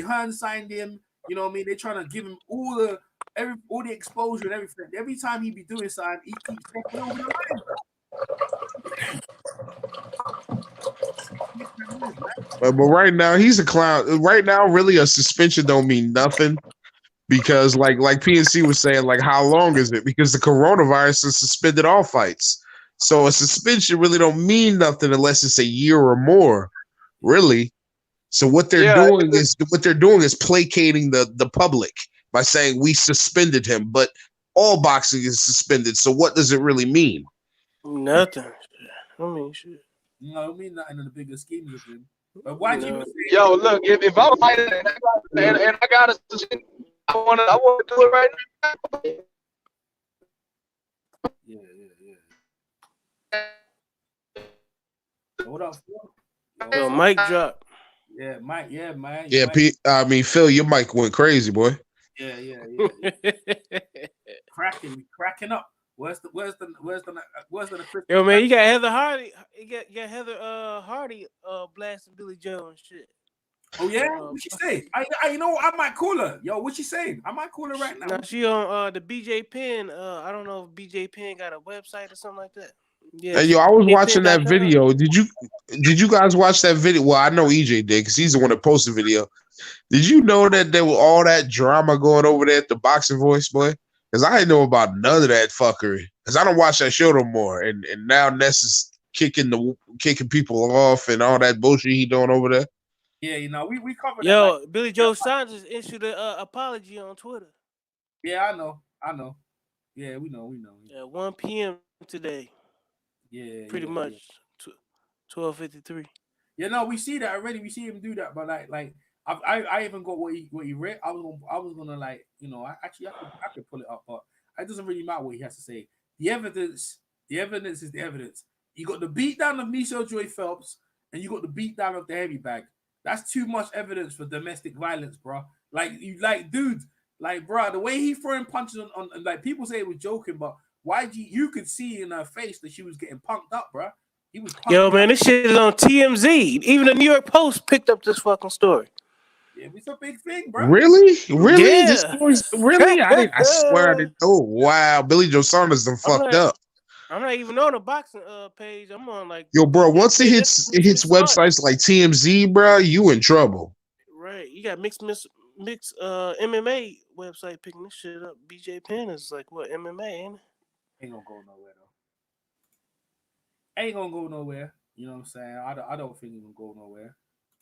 Hearn signed him. You know what I mean? They're trying to give him all the exposure and everything. Every time he be doing something, he keeps stepping over the line. But right now he's a clown. Right now, really, a suspension don't mean nothing because, like PNC was saying, like how long is it? Because the coronavirus has suspended all fights, so a suspension really don't mean nothing unless it's a year or more, really. So what they're doing is placating the public by saying we suspended him, but all boxing is suspended. So what does it really mean? Nothing. I mean, shit. No, I don't mean nothing in the bigger schemes of him. But why do you say? Yo, look, if I'm fighting and I got a decision, I want to do it right now. Yeah. What up, Phil? Yo, mic drop. Yeah, Mike. Yeah, man. Yeah, Phil, your mic went crazy, boy. Yeah. cracking up. Where's the Yo, man, you got Heather Hardy. You got Heather Hardy blasting Billy Joe and shit. Oh yeah, what she say? I you know I might call her. Yo, what she saying? I might call her right now. Now she on the BJ Penn. I don't know if BJ Penn got a website or something like that. Yeah. Hey, yo, I was watching that video. Did you guys watch that video? Well, I know EJ did because he's the one that posted the video. Did you know that there was all that drama going over there at the Boxing Voice, boy? Because I didn't know about none of that fuckery. Because I don't watch that show no more. And now Ness is kicking people off and all that bullshit he doing over there. Yeah, you know, we covered. Yo, that, Billy Joe Saunders issued an apology on Twitter. Yeah, I know. Yeah, we know. Yeah, 1 p.m. today. Yeah, pretty much. 12:53. Yeah, no, we see that already. We see him do that, but like I even got what he read. I was gonna like, you know, I could pull it up, but it doesn't really matter what he has to say. The evidence is the evidence. You got the beatdown of Michelle Joy Phelps, and you got the beatdown of the heavy bag. That's too much evidence for domestic violence, bro. Dude, bro, the way he throwing punches on like people say it was joking, but YG, you could see in her face that she was getting punked up, bro. He was. Yo, man, this shit is on TMZ. Even the New York Post picked up this fucking story. Yeah, it's a big thing, bro. Really? Yeah. This story's really? I swear I didn't. Oh wow, Billy Joe Saunders done fucked up. I'm not even on the boxing page. I'm on like. Yo, bro, once it hits websites like TMZ, bro, you in trouble. Right, you got mixed MMA website picking this shit up. BJ Penn is like what MMA, ain't it? Ain't gonna go nowhere though. Ain't gonna go nowhere. You know what I'm saying? I don't think it's gonna go nowhere.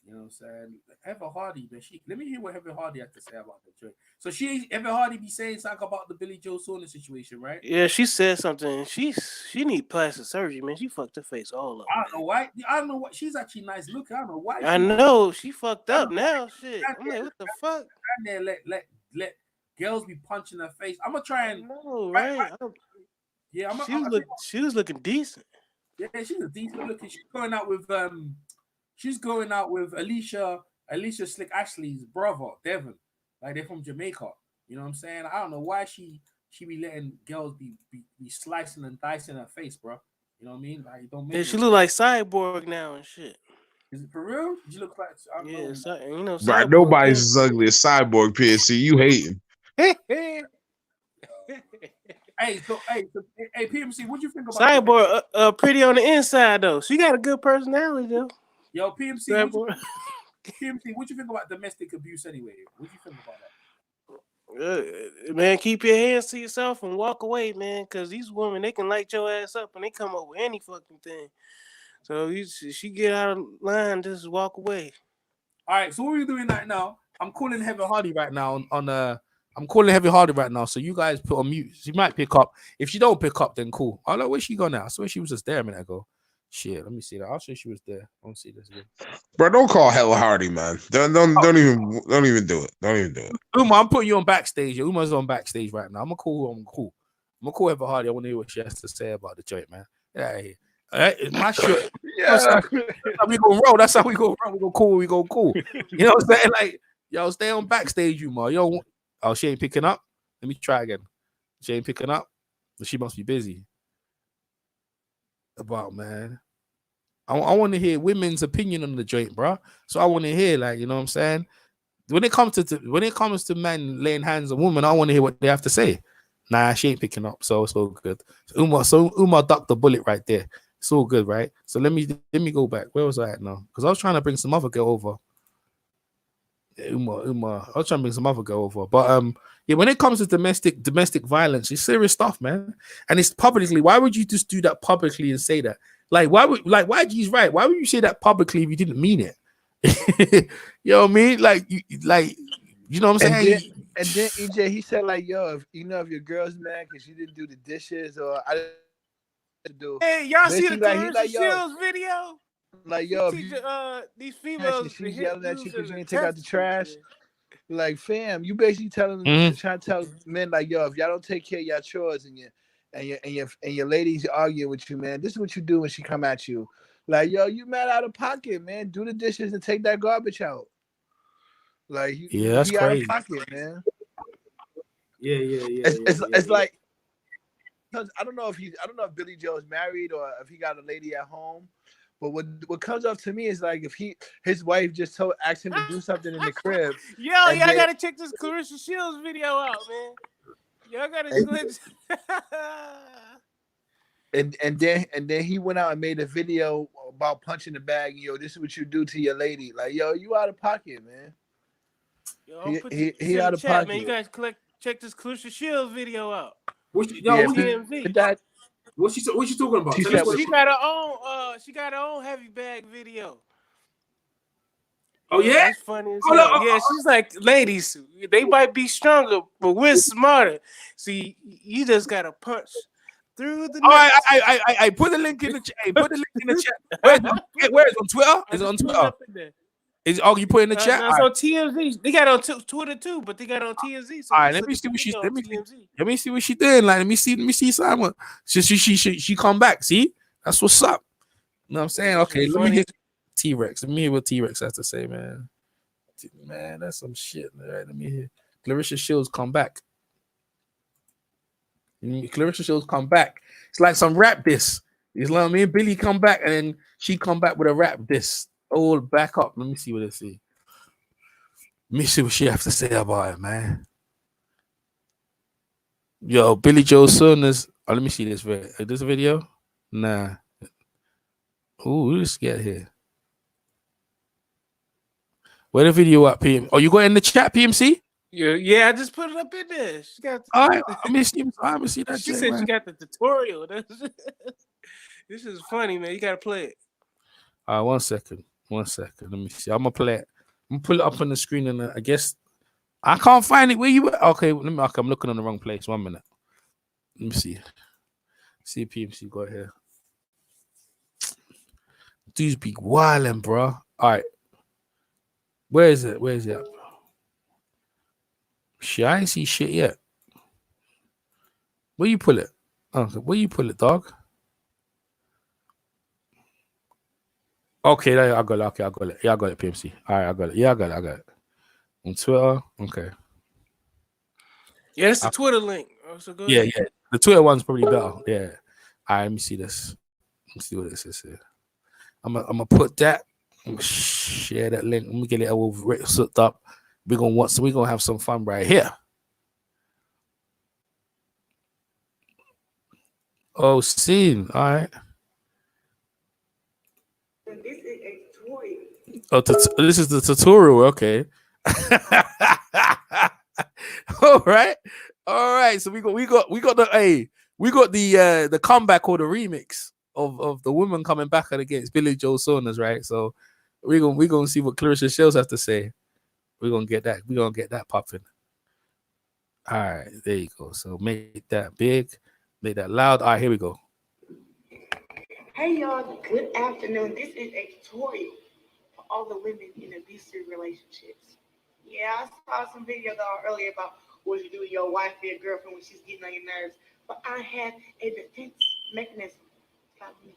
You know what I'm saying? Heather Hardy, man. Let me hear what Heather Hardy had to say about the joint. So Heather Hardy be saying something about the Billy Joe Saunders situation, right? Yeah, she said something. She need plastic surgery, man. She fucked her face all up. I don't know why. I don't know what. She's actually nice looking. I don't know why. I know she fucked up now. Shit. I'm like, what the fuck? And there let girls be punching her face. I'm gonna try and. No, right? She was looking decent. Yeah, she's a decent looking. She's going out with Alicia Slick Ashley's brother, Devon. Like they're from Jamaica. You know what I'm saying? I don't know why she be letting girls be slicing and dicing her face, bro. You know what I mean? Like don't make. Yeah, she look like Cyborg now and shit. Is it for real? Did you look like? You know. Bro, nobody's as ugly as Cyborg. PSC, you hating? Hey, Hey, PMC, what you think about Cyborg, pretty on the inside though. She got a good personality though. Yo, PMC, what you think about domestic abuse anyway? What you think about that? Man, keep your hands to yourself and walk away, man. Cause these women, they can light your ass up and they come up with any fucking thing. So she get out of line, just walk away. All right, so what we're doing right now, I'm calling Heavy Hardy right now I'm calling Heavy Hardy right now. So you guys put on mute. She might pick up. If she don't pick up, then cool. Oh no, where's she gone now? I swear she was just there a minute ago. Shit, let me see that. I'll say she was there. I want to see this again. Bro, don't call Hella Hardy, man. Don't even do it. Don't even do it. Uma, I'm putting you on backstage. Uma's on backstage right now. I'm gonna call Heavy Hardy. I want to hear what she has to say about the joint, man. Yeah, here. All right, it's my shit. That's how we gonna roll. That's how we go roll. We go cool. We go cool. You know what I'm saying? Like, yo, stay on backstage, Uma. Yo, oh, she ain't picking up. Let me try again. She ain't picking up. She must be busy. About, man. I want to hear women's opinion on the joint, bro. So I want to hear, like, you know what I'm saying? When it comes to men laying hands on women, I want to hear what they have to say. Nah, she ain't picking up, so it's all good. So Uma ducked the bullet right there. It's all good, right? So let me go back. Where was I at now? Because I was trying to bring some other girl over. Uma. I was trying to bring some other girl over. But yeah, when it comes to domestic violence, it's serious stuff, man. And it's publicly. Why would you just do that publicly and say that? YG's right. Why would you say that publicly if you didn't mean it? You know what I mean? You know what I'm saying? And then EJ, he said, like, yo, if your girl's mad because you didn't do the dishes or I didn't do. Hey, y'all see the Claressa Shields video? Like, yo, these females, she's yelling at you because you didn't take out the trash. Like, fam, you basically trying to tell men, like, yo, if y'all don't take care of your chores and your ladies arguing with you, man, this is what you do when she come at you. Like, yo, you mad out of pocket, man. Do the dishes and take that garbage out. Like, that's he crazy. out of pocket, man. Yeah. It's like, I don't know if Billy Joe is married or if he got a lady at home. But what comes up to me is like if his wife just asked him to do something in the crib. Yo, y'all gotta check this Claressa Shields video out, man. Y'all gotta and then he went out and made a video about punching the bag. Yo, this is what you do to your lady. Like, yo, you out of pocket, man. Yo, he out of pocket, man. You guys check this Claressa Shields video out. What she talking about? She got her own heavy bag video. Oh yeah, that's funny as hell. Yeah, she's like, ladies, they might be stronger, but we're smarter. See, you just gotta punch through the. I put the link in the chat. Put the link in the chat. Where is it on Twitter? Is it on Twitter? You put in the chat? It's on TMZ. They got it on Twitter too, but they got it on TMZ. So all right, let me see what she's. Let me see what she doing. Like, let me see Simon. She come back. See, that's what's up. You know what I'm saying? Okay, let me hear T-Rex. Let me hear what T-Rex has to say, man. Man, that's some shit. All right, let me hear. Claressa Shields come back. Claressa Shields come back. It's like some rap diss. You know what I mean? Billy come back and then she come back with a rap diss. All back up. Let me see what they see. Let me see what she has to say about it, man. Yo, Billy Joe Saunders. Oh, let me see this video. This video? Nah. Ooh, let's get here. Where the video at, PM? Oh, you got it in the chat, PMC? Yeah, I just put it up in there. She got. All right, let me see that. She said she got the tutorial. This is funny, man. You gotta play it. All right, 1 second. Let me see. I'm gonna play it. I'm gonna pull it up on the screen, and I guess I can't find it. Where you at? Okay, I'm looking on the wrong place. 1 minute. Let me see. See PMC got here. Dudes be wildin', bro. All right. Where is it? Shit, I ain't see shit yet. Where you pull it? Okay, where you pull it, dog? Okay, I got it. Okay, I got it. Yeah, I got it, PMC. All right, I got it. Yeah, I got it. On Twitter, okay. Yeah, it's the Twitter link. So go ahead. The Twitter one's probably better. Yeah. All right, let me see this. Let's see what this is here. I'm gonna put that. I'm gonna share that link. Let me get it all set up. We're gonna have some fun right here. Obscene. All right. This is a tutorial. Oh, this is the tutorial. Okay. All right. All right. So we got the comeback or the remix of the woman coming back against Billy Joe Saunders, right? So we gonna see what Claressa Shields has to say. We're gonna get that popping. All right, there you go. So make that big, make that loud. All right, here we go. Hey y'all, good afternoon. This is a tutorial for all the women in abusive relationships. Yeah, I saw some videos earlier about what you do to your wife or your girlfriend when she's getting on your nerves. But I have a defense mechanism. Stop me.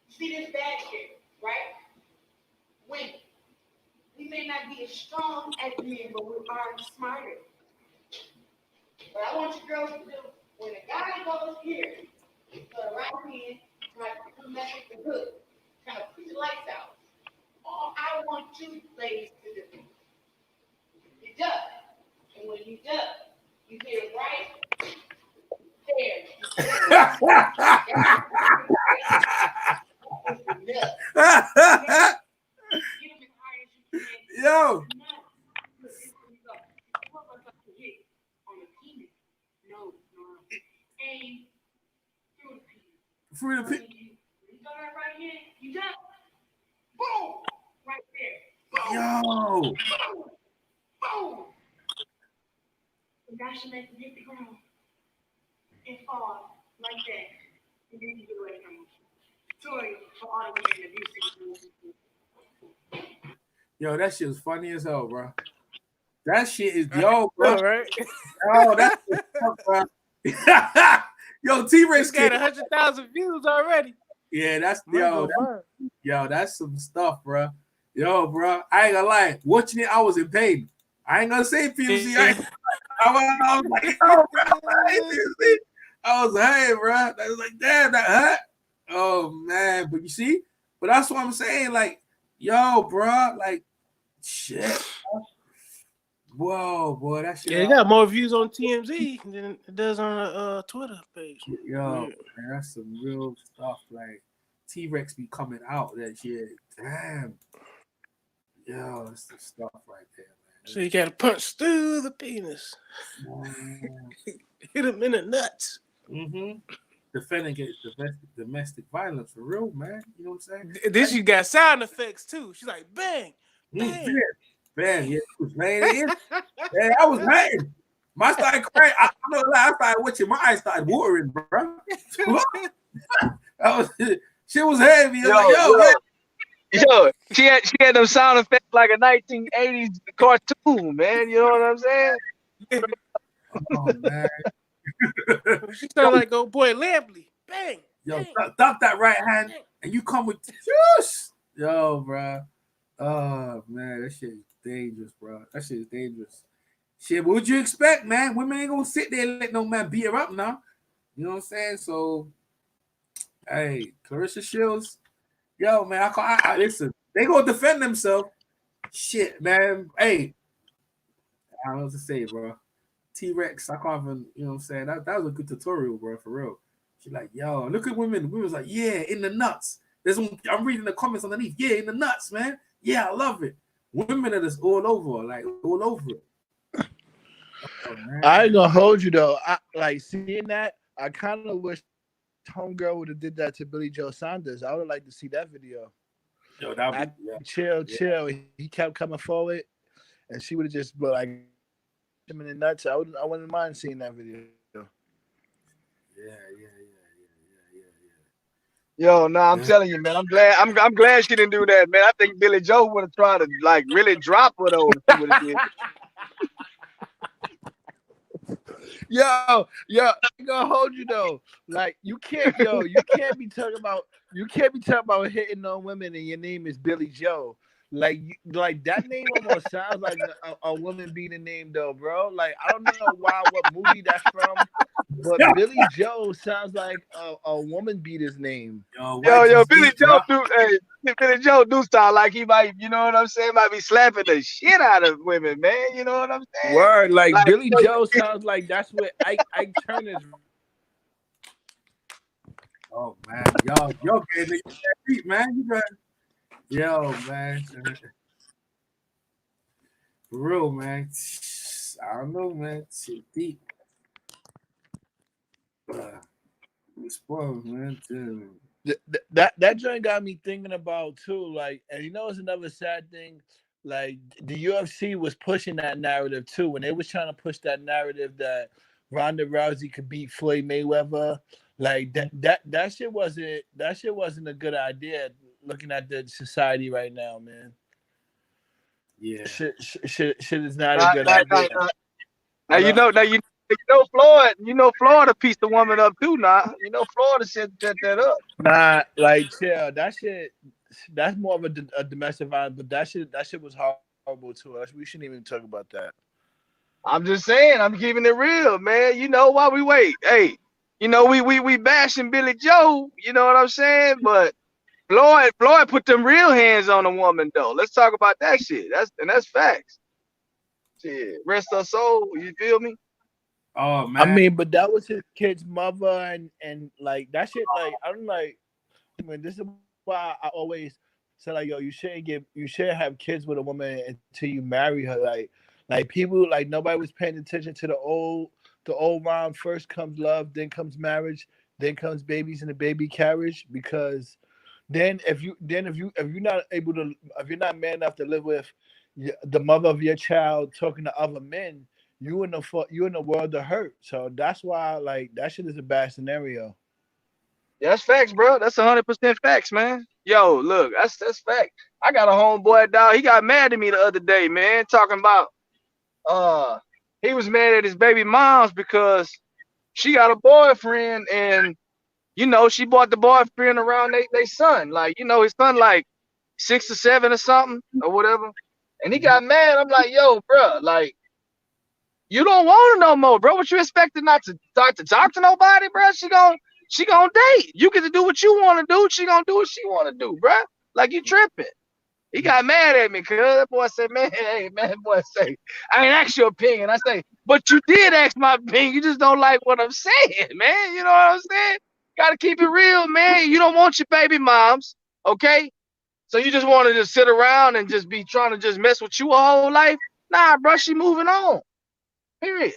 See this bad shit, right? Women. We may not be as strong as men, but we are smarter. But I want you girls to do, when a guy goes here, the right hand, try to do that with the hook, kind of put your lights out. All I want you ladies to do, you duck. And when you duck, you hit it right there. Yo. Aim Through the penis. You got that right here. You got boom right there. Yo. Boom. Boom. And that should make you hit the ground and fall like that. And then you get away from it. Sorry for all the women abusive. Yo, that shit was funny as hell, bro. That shit is bro. Right? Yo, that's bro. Yo, T-Rex got 100,000 views already. Yeah, that's that's some stuff, bro. Yo, bro, I ain't gonna lie. Watching it, I was in pain. I ain't gonna say PMC. I was like, yo, bro, I was like, hey, bro. I was like, damn, that hurt. Oh man, but you see, but that's what I'm saying. Like, yo, bro, like, shit. Whoa, boy, that shit. Yeah, it got more views on TMZ than it does on a Twitter page. Yo, man, that's some real stuff. Like T-Rex be coming out that shit. Damn. Yo, that's the stuff right there, man. So you gotta punch through the penis. Hit him in the nuts. Mm-hmm. Defending against domestic violence for real, man. You know what I'm saying? This you got sound effects too. She's like, bang, bang. Bang, yeah, was laying in. Yeah, I was laying. My started crying. I started watching. My eyes started watering, bro. Shit was heavy. Yo, she had them sound effects like a 1980s cartoon, man. You know what I'm saying? Oh man. She sounded like old boy Lampley. Bang. Yo, duck that right hand, and you come with juice. Yo, bro. Oh man, that shit is dangerous, bro. That shit is dangerous. Shit, what would you expect, man? Women ain't gonna sit there and let no man beat her up now. You know what I'm saying? So, hey, Claressa Shields, yo, man, I listen. They gonna defend themselves. Shit, man. Hey, I don't know what to say, bro. T-Rex, I can't even, you know what I'm saying? That was a good tutorial, bro, for real. She's like, yo, look at women. Women's like, yeah, in the nuts. I'm reading the comments underneath. Yeah, in the nuts, man. Yeah, I love it. Women are just all over, like all over it. Oh, I ain't gonna hold you though. I like seeing that. I kind of wish Homegirl would have did that to Billy Joe Saunders. I would like to see that video. Yo, that chill. He kept coming forward, and she would have just been like him in the nuts. I wouldn't mind seeing that video. Yeah. Yo, no, I'm telling you, man. I'm glad she didn't do that, man. I think Billy Joe would have tried to like really drop her though. If she would have did. Yo, I ain't gonna hold you though. Like you can't be talking about hitting on women and your name is Billy Joe. Like that name almost sounds like a woman being a name though, bro. Like I don't know what movie that's from, but Billy Joe sounds like a woman beater's name. Yo, Yo, YG's Billy deep, Joe bro. Billy Joe do sound like he might, you know what I'm saying, might be slapping the shit out of women, man. You know what I'm saying? Word, like Like, Billy Joe sounds like that's what Ike Turner's. Oh man, yo, getting it deep, man. You got, yo, man. For real, man. I don't know, man. Shit deep. Spoiled, man. Dude. That joint got me thinking about too. Like, and you know, it's another sad thing. Like, the UFC was pushing that narrative too, when they was trying to push that narrative that Ronda Rousey could beat Floyd Mayweather. Like that shit wasn't a good idea. Looking at the society right now, man. Yeah. Shit is not a good idea. Now you know Florida pieced the woman up too. Now you know Florida set that up. Nah, like chill. That shit. That's more of a domestic violence, but that shit was horrible to us. We shouldn't even talk about that. I'm just saying, I'm keeping it real, man. You know why we wait? Hey, you know we bashing Billy Joe. You know what I'm saying? But Floyd put them real hands on a woman though. Let's talk about that shit. That's facts. Shit, rest her soul. You feel me? Oh man. I mean, but that was his kid's mother, and like that shit. Like I'm like, man, this is why I always say like, yo, you shouldn't have kids with a woman until you marry her. Like people, like nobody was paying attention to the old rhyme. First comes love, then comes marriage, then comes babies in the baby carriage. Because then if you're not man enough to live with the mother of your child talking to other men, you in the world of hurt. So that's why like that shit is a bad scenario. Yeah, that's facts, bro. That's 100% facts, man. Yo, look, that's fact. I got a homeboy, dog. He got mad at me the other day, man, talking about he was mad at his baby moms because she got a boyfriend, and you know she bought the boyfriend around they son, like you know his son like 6 or 7 or something or whatever, and he got mad. I'm like, yo, bro, like you don't want her no more, bro. What you expecting not to talk to nobody, bro? She gonna date. You get to do what you want to do. She gonna do what she want to do, bro. Like you tripping. He got mad at me, cuz that boy said, man, hey, man, that boy say, I ain't asked your opinion. I say, but you did ask my opinion. You just don't like what I'm saying, man. You know what I'm saying? Gotta keep it real, man. You don't want your baby moms, okay? So you just want to just sit around and just be trying to just mess with you a whole life? Nah, bro, she moving on. Period.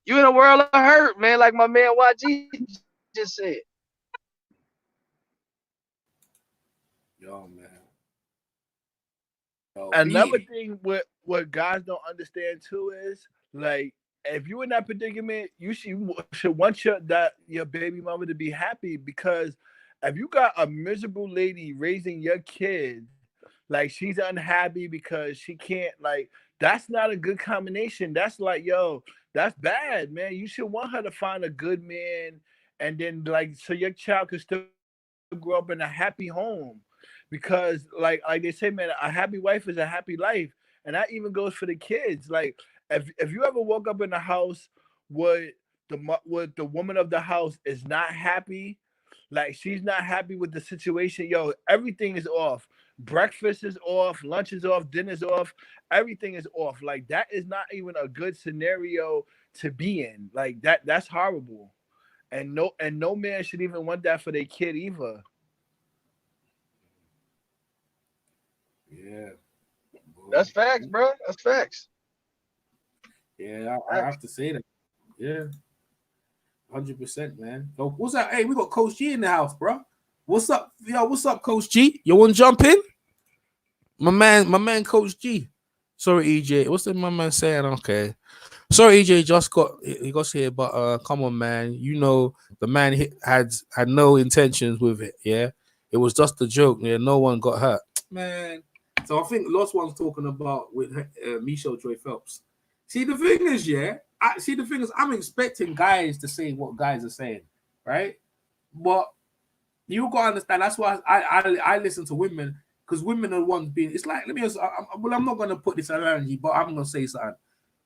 You in a world of hurt, man, like my man YG just said. Yo, man. Yo, Another B. thing what guys don't understand too is like if you're in that predicament, you should want your baby mama to be happy, because if you got a miserable lady raising your kid, like she's unhappy because she can't, like that's not a good combination. That's like, yo, that's bad, man. You should want her to find a good man, and then like so your child can still grow up in a happy home. Because like they say, man, a happy wife is a happy life, and that even goes for the kids. Like if you ever woke up in a house where the woman of the house is not happy, like she's not happy with the situation, yo, everything is off. Breakfast is off, lunch is off, dinner's off, everything is off. Like that is not even a good scenario to be in. Like that's horrible. And no man should even want that for their kid either. Yeah. That's facts, bro. That's facts. Yeah, I have to say that. Yeah. 100%, man. So what's up? Hey, we got Coach G in the house, bro. What's up? Yo, what's up, Coach G? You want to jump in? My man, Coach G. Sorry, EJ. What's my man saying? Okay. Sorry, EJ just got here, but come on, man. You know the man had no intentions with it. Yeah, it was just a joke. Yeah, no one got hurt, man. So I think Lost One's talking about with Michelle Joy Phelps. See, the thing is, I'm expecting guys to say what guys are saying, right? But you gotta understand. That's why I listen to women, because women are the ones being. It's like, let me. Well, I'm not gonna put this analogy, but I'm gonna say something.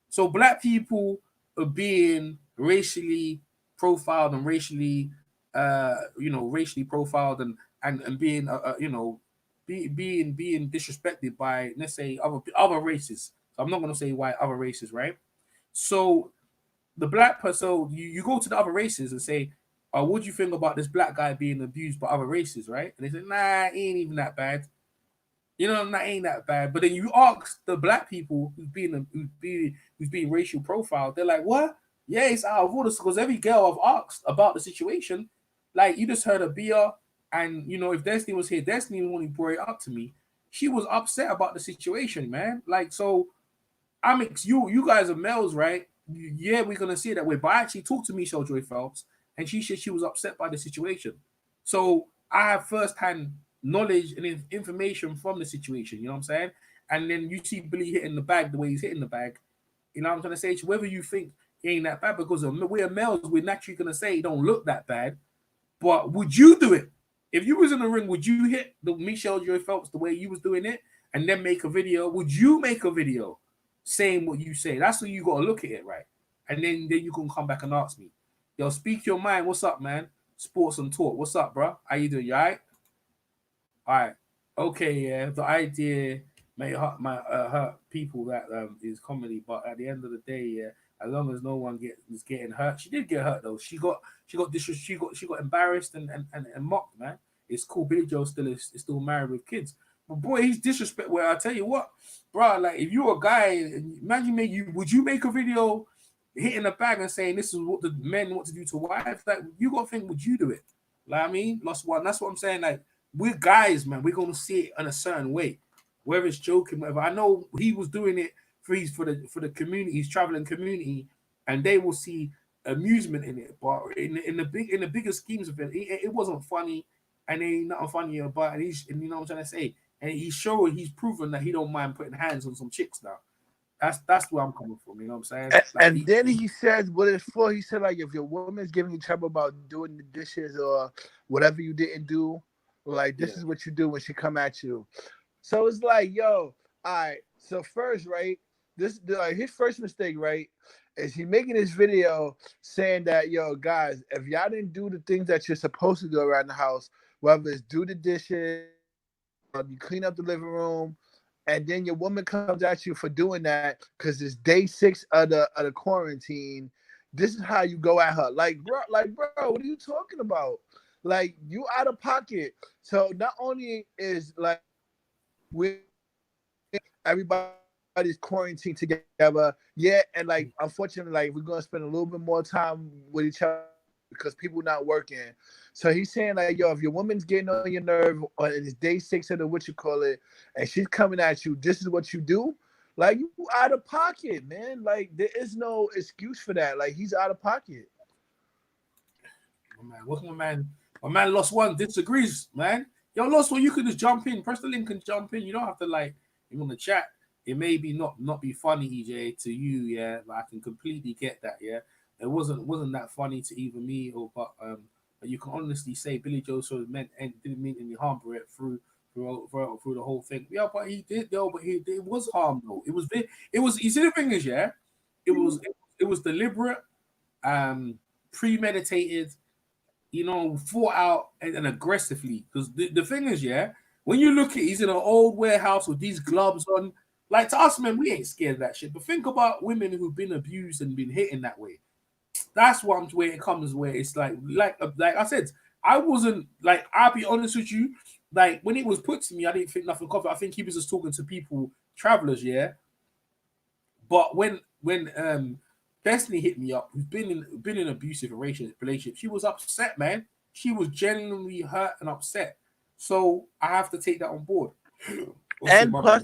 So black people are being racially profiled and racially, racially profiled and being, being disrespected by, let's say, other races. So I'm not gonna say why other races, right? So the black person, so you go to the other races and say, what do you think about this black guy being abused by other races, right? And they say, nah, it ain't even that bad. That ain't that bad. But then you ask the black people who's being racial profiled, they're like, what? Yeah, it's out of order. Because every girl I've asked about the situation, like you just heard a beer, and if Destiny was here, Destiny when he brought it up to me, she was upset about the situation, man. Like, so you guys are males, right? Yeah, we're gonna see it that way. But I actually talked to Michelle Joy Phelps, and she said she was upset by the situation. So I have firsthand knowledge and information from the situation. You know what I'm saying? And then you see Billy hitting the bag the way he's hitting the bag. You know what I'm trying to say? Whether you think it ain't that bad, because we're males, we're naturally gonna say it don't look that bad. But would you do it? If you was in the ring, would you hit the Michelle Joy Phelps the way you was doing it and then make a video? Would you make a video saying what you say? That's what you got to look at it, right? And then you can come back and ask me. Yo, speak your mind. What's up, man? Sports and talk. What's up, bro? How you doing? You all right? All right. Okay, yeah. The idea may hurt people that is comedy, but at the end of the day, yeah, as long as no one is getting hurt. She did get hurt though. She got embarrassed and mocked, man. It's cool. Billy Joe is still married with kids. But boy, he's disrespect. Well, I tell you what, bro. Like, if you're a guy, imagine would you make a video hitting the bag and saying this is what the men want to do to wives? Like, you gotta think, would you do it? Like, I mean, lost one. That's what I'm saying. Like, we're guys, man. We're gonna see it in a certain way, whether it's joking, whatever. I know he was doing it for the community, his traveling community, and they will see amusement in it. But in the bigger schemes of it wasn't funny, and ain't nothing funny about it. And you know what I'm trying to say. And he's proven that he don't mind putting hands on some chicks now. That's where I'm coming from. You know what I'm saying? And then he says what it's for. He said, like, if your woman's giving you trouble about doing the dishes or whatever you didn't do, like, this is what you do when she come at you. So it's like, yo, all right. So first, right, his first mistake, right, is he making this video saying that, yo, guys, if y'all didn't do the things that you're supposed to do around the house, whether it's do the dishes, you clean up the living room, and then your woman comes at you for doing that because it's day 6 of the quarantine. This is how you go at her. Like, bro, what are you talking about? Like, you out of pocket. So not only is like everybody's quarantined together, yeah, and like unfortunately, like we're gonna spend a little bit more time with each other because people not working. So he's saying like, yo, if your woman's getting on your nerve or it's day 6 of the and she's coming at you, this is what you do. Like, you out of pocket, man. Like, there is no excuse for that. Like, he's out of pocket. What's my man? My man Lost One disagrees, man. Yo, Lost One, you can just jump in. Press the link and jump in. You don't have to, like, you want to chat. It may be not be funny, EJ, to you, yeah. But I can completely get that, yeah. It wasn't that funny to even me, but you can honestly say Billy Joe sort of didn't mean any harm for it through the whole thing. Yeah, but he did, yo. But it was harm though. It was. You see, the thing is, yeah, it was deliberate, premeditated, thought out and aggressively. Because the thing is, yeah, when you look at, he's in an old warehouse with these gloves on. Like, to us, man, we ain't scared of that shit. But think about women who've been abused and been hit in that way. That's where it comes, where it's like I said, I wasn't, like, I'll be honest with you, like, when it was put to me, I didn't think nothing of it. I think he was just talking to people, travelers, yeah. But when Destiny hit me up, who's been in abusive relationship, she was upset, man. She was genuinely hurt and upset. So I have to take that on board. And plus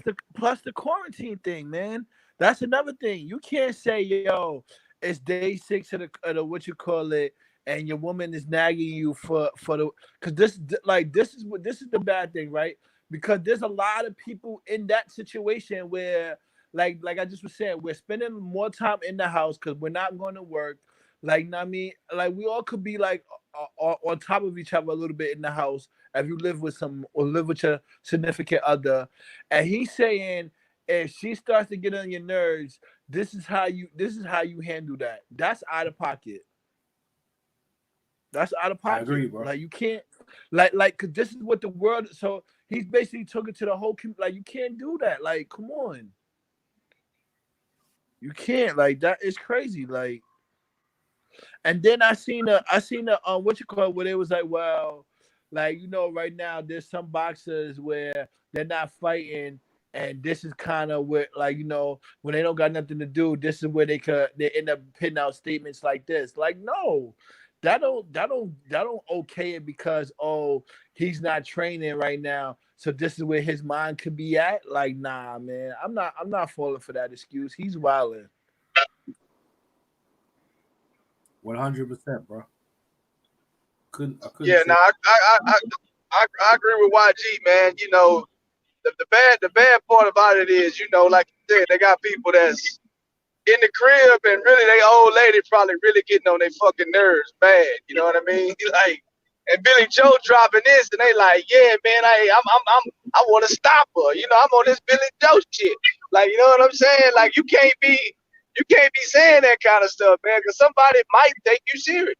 the quarantine thing, man. That's another thing. You can't say, yo, it's day 6 of the and your woman is nagging you for the, because this is the bad thing, right? Because there's a lot of people in that situation where, like I just was saying, we're spending more time in the house because we're not going to work. Like, I mean, like, we all could be like on top of each other a little bit in the house if you live with your significant other. And he's saying, if she starts to get on your nerves, this is how you handle that. That's out of pocket. That's out of pocket. I agree, bro. Like you can't, cause this is what the world. So he's basically took it to the whole. Like you can't do that. Like come on, you can't. Like that is crazy. Like, and then I seen a what you call it, where it was like, well, like right now there's some boxers where they're not fighting. And this is kind of where, like, when they don't got nothing to do, this is where they end up putting out statements like this. Like, no, that don't okay it because he's not training right now, so this is where his mind could be at. Like, nah, man, I'm not falling for that excuse. He's wilding. 100%, bro. Couldn't. Yeah, no, I agree with YG, man. The bad part about it is, like you said, they got people that's in the crib and really they old lady probably really getting on their fucking nerves bad. You know what I mean? Like, and Billy Joe dropping this and they like, yeah, man, I want to stop her. I'm on this Billy Joe shit. Like, you know what I'm saying? Like, you can't be saying that kind of stuff, man, because somebody might take you serious.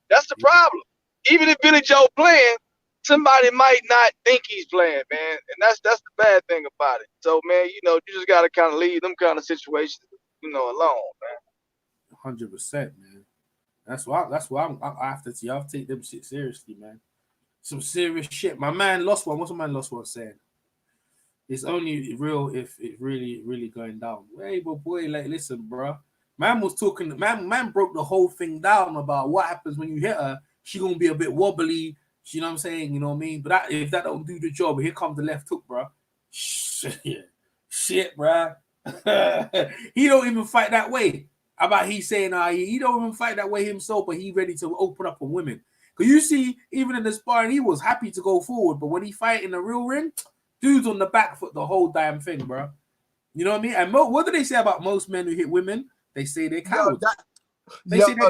That's the problem. Even if Billy Joe playing, somebody might not think he's playing, man, and that's the bad thing about it. So, man, you just gotta kind of leave them kind of situations, alone, man. 100%, man. That's why I'm after y'all take them shit seriously, man. Some serious shit. My man lost one. What's my man lost one saying? It's only real if it really, really going down. Hey, but boy, like, listen, bro. Man was talking. Man broke the whole thing down about what happens when you hit her. She gonna be a bit wobbly. You know what I'm saying? You know what I mean? But if that don't do the job, here comes the left hook, bro. Shit, bro. He don't even fight that way. How about he saying he don't even fight that way himself, but he ready to open up on women. Because you see, even in the sparring, he was happy to go forward, but when he fight in the real ring, dude's on the back foot the whole damn thing, bro. You know what I mean? And what do they say about most men who hit women? They say they're cowards. EJ,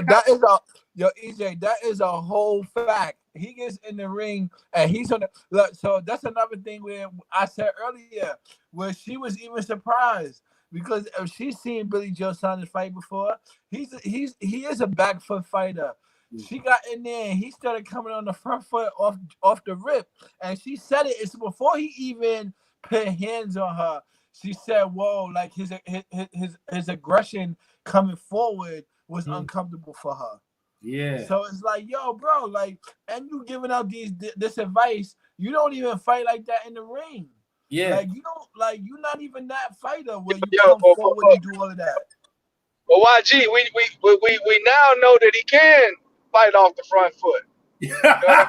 that is a whole fact. He gets in the ring and he's on the look. So that's another thing where I said earlier, where she was even surprised because if she's seen Billy Joe Saunders fight before, he is a back foot fighter. She got in there and he started coming on the front foot off the rip, and she said it's before he even put hands on her. She said, "Whoa, like his aggression coming forward was uncomfortable for her." Yeah. So it's like, yo, bro, like, and you giving out this advice, you don't even fight like that in the ring. Yeah. Like you don't, like you're not even that fighter where you come forward and do all of that. Well, YG, we now know that he can fight off the front foot. You know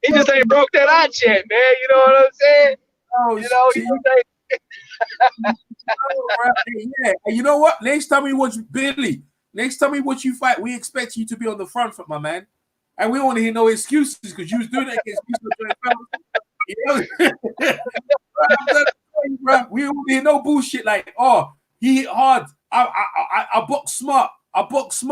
he just ain't broke that out yet, man. You know what I'm saying? Yeah. And you know what? Next time we watch Billy, next time we watch you fight, we expect you to be on the front foot, my man. And we don't want to hear no excuses because you was doing that against people. We don't hear no bullshit like, he hit hard. I boxed smart. I boxed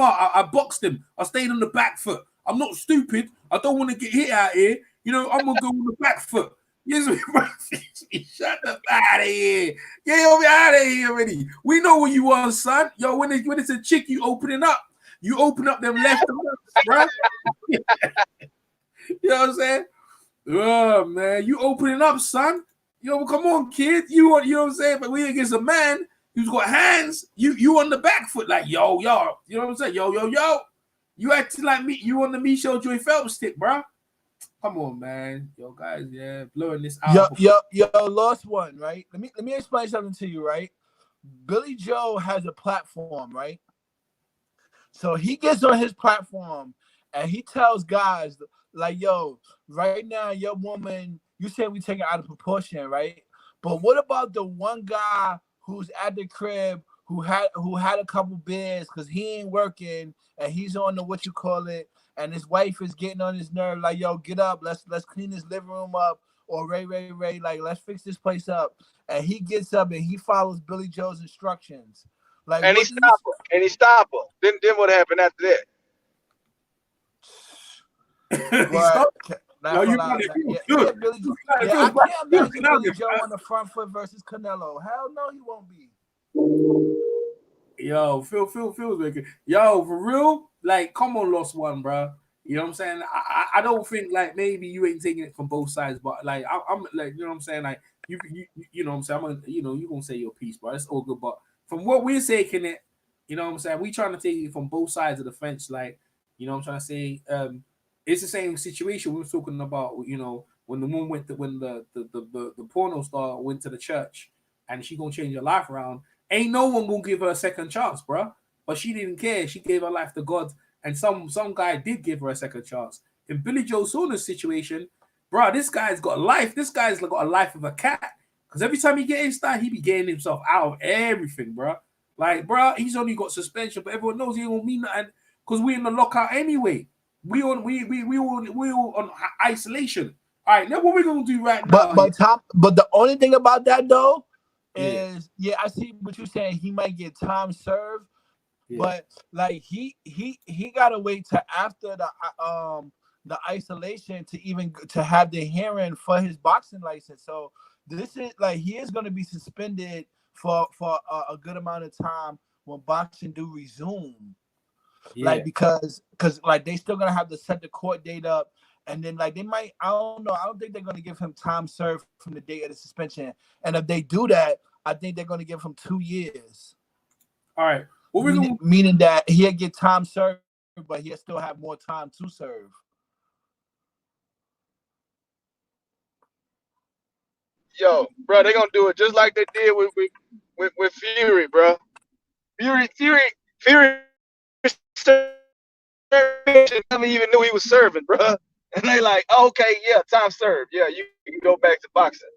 him. I stayed on the back foot. I'm not stupid. I don't want to get hit out here. I'm gonna go on the back foot. Yes, shut the out of here. Get out of here already. We know what you want, son. Yo, when it's a chick, you open up. You open up them left and right, bro. You know what I'm saying? Oh man, you opening up, son. Come on, kid. You know what I'm saying? But we against a man who's got hands. You on the back foot, like yo. You know what I'm saying? Yo. You acting like me. You on the Michelle Joy Phelps stick, bro. Come on, man. Yo, guys, blowing this out. Yo, lost one, right? Let me explain something to you, right? Billy Joe has a platform, right? So he gets on his platform and he tells guys like, yo, right now, your woman, you say we take it out of proportion, right? But what about the one guy who's at the crib who had a couple beers because he ain't working and he's on the what you call it, and his wife is getting on his nerve, like, yo, get up, let's clean this living room up, or Ray, like, let's fix this place up. And he gets up and he follows Billy Joe's instructions. Like, and he stop her. Then what happened after that? Not No, for you loud. got it. Yeah, Billy. It Yeah, I feels can't imagine bad. Billy Joe on the front foot versus Canelo. Hell no, he won't be. Yo, feels wicked. Yo, for real, like, come on, lost one, bro. You know what I'm saying? I don't think like maybe you ain't taking it from both sides, but like I'm like, you know what I'm saying? Like you know what I'm saying? You gonna say your piece, but it's all good. But from what we're taking it, you know what I'm saying? We trying to take it from both sides of the fence, like, you know what I'm trying to say? It's the same situation we were talking about, you know, when the woman went to when the porno star went to the church and she gonna change her life around. Ain't no one gonna give her a second chance, bro. But she didn't care. She gave her life to God, and some guy did give her a second chance. In Billy Joe Saunders' situation, bro, this guy's got life. This guy's got a life of a cat. Because every time he get in style, he be getting himself out of everything, bro. Like, bro, he's only got suspension, but everyone knows he don't mean nothing because we in the lockout anyway. We all on isolation. All right, now what we gonna do right now? But the only thing about that though is I see what you're saying. He might get time served, but like he gotta wait till after the isolation to even to have the hearing for his boxing license. So this is like he is gonna be suspended for a good amount of time when boxing do resume. Like because like they still gonna have to set the court date up. And then, like, they might, I don't know. I don't think they're going to give him time served from the date of the suspension. And if they do that, I think they're going to give him 2 years. All right. Meaning that he'll get time served, but he'll still have more time to serve. Yo, bro, they going to do it just like they did with Fury, bro. Fury never even knew he was serving, bro. And they like, oh, okay, yeah, time served. Yeah, you can go back to boxing.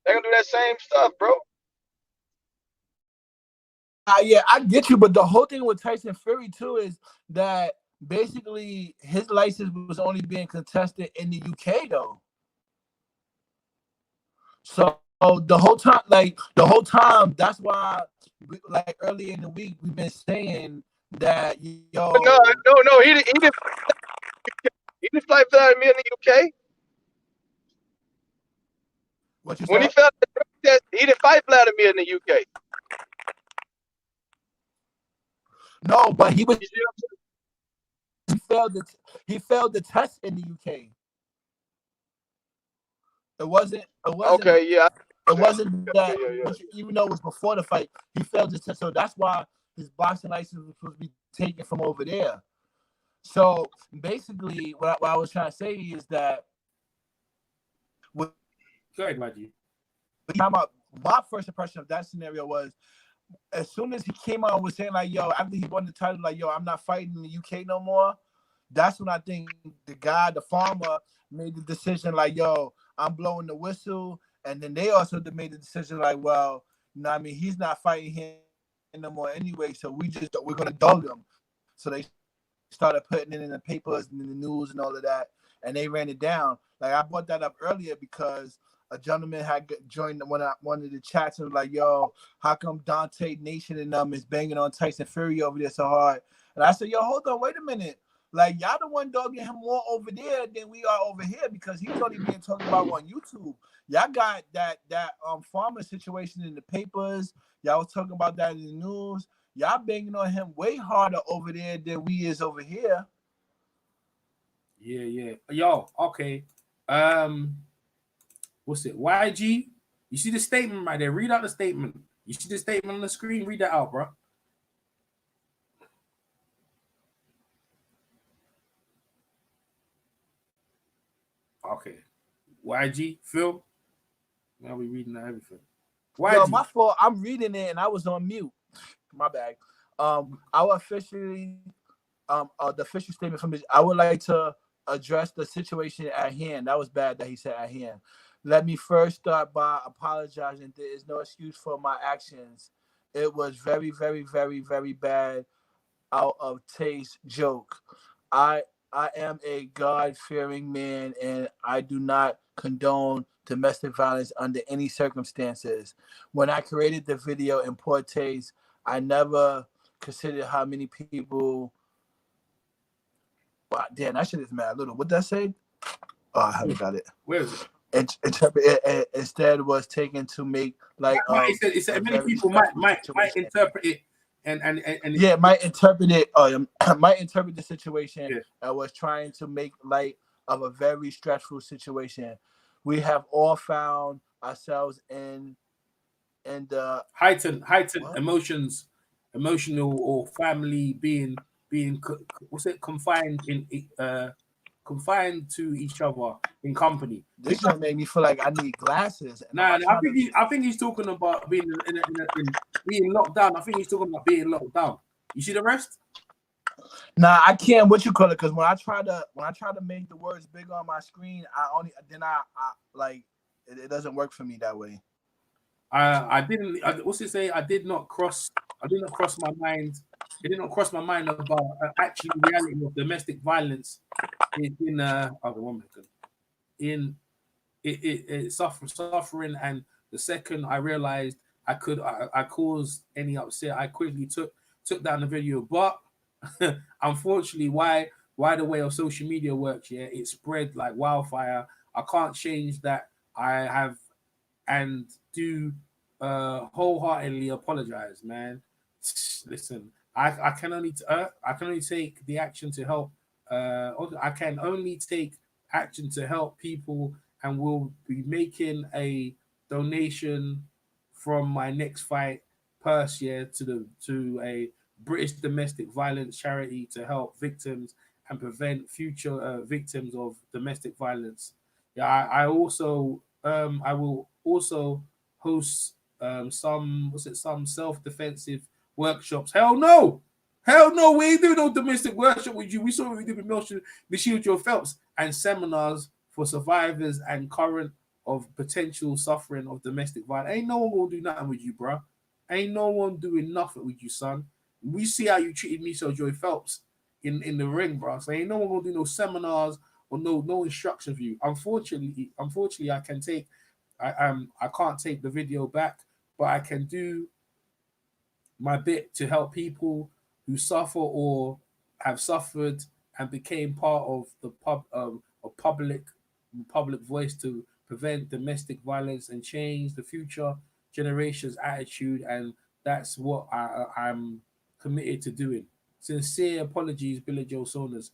They're gonna do that same stuff, bro. Yeah, I get you, but the whole thing with Tyson Fury too is that basically his license was only being contested in the UK though. So the whole time, that's why, like earlier in the week, we've been saying that No, he didn't fight Vladimir in the UK. When he felt the drug test, he didn't fight Vladimir in the UK. No, but he failed the test in the UK. It wasn't okay, yeah. It wasn't that even though it was before the fight, he failed the test. So that's why his boxing license was supposed to be taken from over there. So basically, what I was trying to say is that go ahead, Maggie. My first impression of that scenario was as soon as he came out and was saying like, yo, after he won the title, like, yo, I'm not fighting in the UK no more. That's when I think the farmer made the decision like, yo, I'm blowing the whistle. And then they also made the decision like, well, you know what I mean, he's not fighting him no more anyway, so we're gonna dog him. So they started putting it in the papers and in the news and all of that, and they ran it down. Like I brought that up earlier because a gentleman had joined one of the chats and was like, yo, how come Dante Nation and them is banging on Tyson Fury over there so hard? And I said, yo, hold on, wait a minute. Like, y'all the one dogging him more over there than we are over here because he's only being talked about on YouTube. Y'all got that farmer situation in the papers. Y'all was talking about that in the news. Y'all banging on him way harder over there than we is over here. Yeah. Yo, okay. What's it? YG? You see the statement right there? Read out the statement. You see the statement on the screen? Read that out, bro. Okay. YG, Phil. Now we reading everything. YG. Yo, my fault. I'm reading it and I was on mute. My bad. Our officially, the official statement from I would like to address the situation at hand. That was bad that he said at hand. Let me first start by apologizing. There is no excuse for my actions. It was very, very, very, very bad, out of taste joke. I am a God-fearing man, and I do not condone domestic violence under any circumstances. When I created the video in poor taste, I never considered how many people. Wow, damn, that shit is mad little. What did I say? Oh, I haven't got it. Where is it? Instead was taken to make like it said many people might interpret it and yeah, might interpret it might interpret the situation Yeah. and was trying to make light of a very stressful situation. We have all found ourselves in the heightened What? emotions, emotional or family being confined to each other in company. This just made me feel like I need glasses. And Nah, I think he's talking about being in being locked down. I think he's talking about being locked down. You see the rest? Nah, I can't. What you call it? Because when I try to make the words big on my screen, I like it doesn't work for me that way. I didn't. What's it say? I did not cross my mind. It did not cross my mind about actually reality of domestic violence in suffering. And the second I realized I caused any upset, I quickly took down the video. But unfortunately, why the way of social media works, yeah, it spread like wildfire. I can't change that. I have and do wholeheartedly apologize, man. Listen, I can only take the action to help. I can only take action to help people, and will be making a donation from my next fight purse, yeah, to a British domestic violence charity to help victims and prevent future victims of domestic violence. Yeah, I also I will also host some self-defensive workshops. Hell no, we ain't doing no domestic workshop with you. We saw what we did with Michelle Joe Phelps, and seminars for survivors and current of potential suffering of domestic violence. Ain't no one gonna do nothing with you, bro. Ain't no one doing nothing with you, son. We see how you treated Michelle Joy Phelps in the ring, bro. So ain't no one gonna do no seminars or no instruction for you. Unfortunately, I can't take the video back, but I can do my bit to help people who suffer or have suffered and became part of the public voice to prevent domestic violence and change the future generation's attitude. And that's what I'm committed to doing. Sincere apologies, Billy Joe Saunders.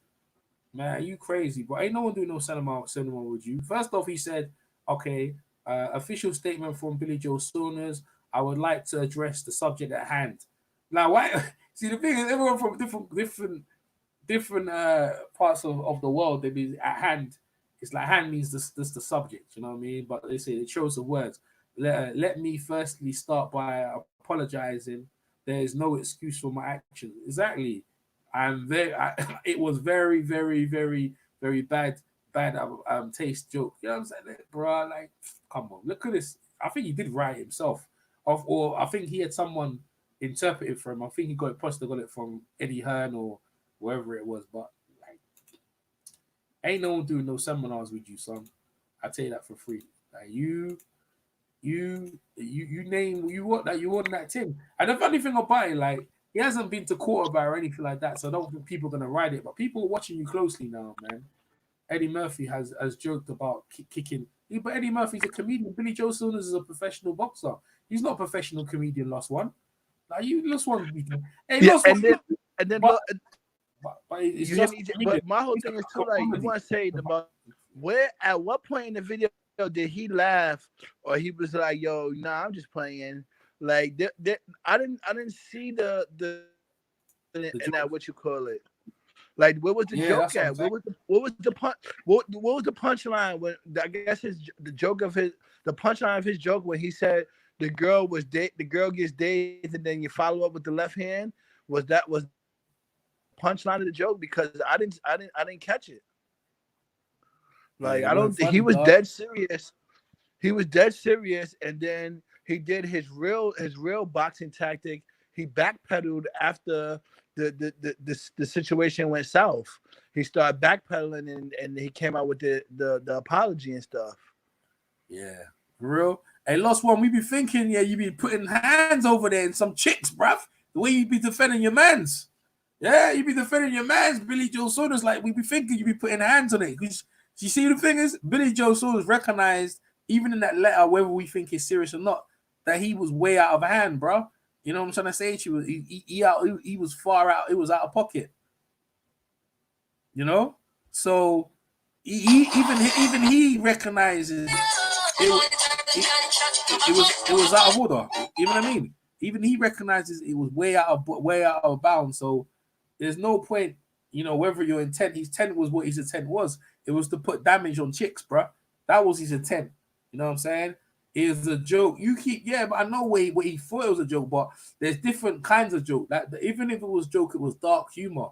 Man, you crazy, bro. Ain't no one doing no cinema with you. First off, he said, okay, official statement from Billy Joe Saunders. I would like to address the subject at hand. Now, why? See, the thing is, everyone from different parts of the world, they be at hand. It's like hand means this the subject, you know what I mean? But they say it shows the words. Let me firstly start by apologizing. There is no excuse for my actions. Exactly. It was very, very, very, very bad taste joke. You know what I'm saying, bro? Like, come on, look at this. I think he did write it himself, or I think he had someone interpret it for him. I think he got it from Eddie Hearn or wherever it was. But like, ain't no one doing no seminars with you, son. I tell you that for free. Like you want that Tim. And the funny thing about it, like, he hasn't been to court about or anything like that, so I don't think people are gonna ride it. But people are watching you closely now, man. Eddie Murphy has joked about kicking. But Eddie Murphy's a comedian. Billy Joe Saunders is a professional boxer. He's not a professional comedian. Lost one. Like, you lost one. Hey, Yeah, lost and one. then But you hear me? But my whole thing is too, like, you want to say about at what point in the video did he laugh, or he was like, "Yo, nah, I'm just playing." Like, I didn't see the in that, what you call it. Like, where was the joke at? What was the punch? What was the punchline when, I guess, the punchline of his joke when he said the girl gets dazed and then you follow up with the left hand? Was punchline of the joke? Because I didn't catch it. Like, I don't think he was dead serious. He was dead serious, and then he did his real boxing tactic. He backpedaled after the situation went south. He started backpedaling, and he came out with the apology and stuff. Yeah, for real. Hey, Lost One, we be thinking, yeah, you be putting hands over there in some chicks, bruv. The way you be defending your mans. Yeah, you be defending your mans, Billy Joe Saunders. Like, we be thinking you be putting hands on it. You see, the thing is, Billy Joe Saunders recognized, even in that letter, whether we think it's serious or not, that he was way out of hand, bro. You know what I'm trying to say to you? He was far out. It was out of pocket. You know, so even he recognizes it was out of order. You know what I mean? Even he recognizes it was way out of bounds. So there's no point, you know, whether your intent. His intent was what his intent was. It was to put damage on chicks, bro. That was his intent. You know what I'm saying? It's a joke. You keep, yeah, but I know what he thought it was a joke, but there's different kinds of joke. That even if it was joke, it was dark humor.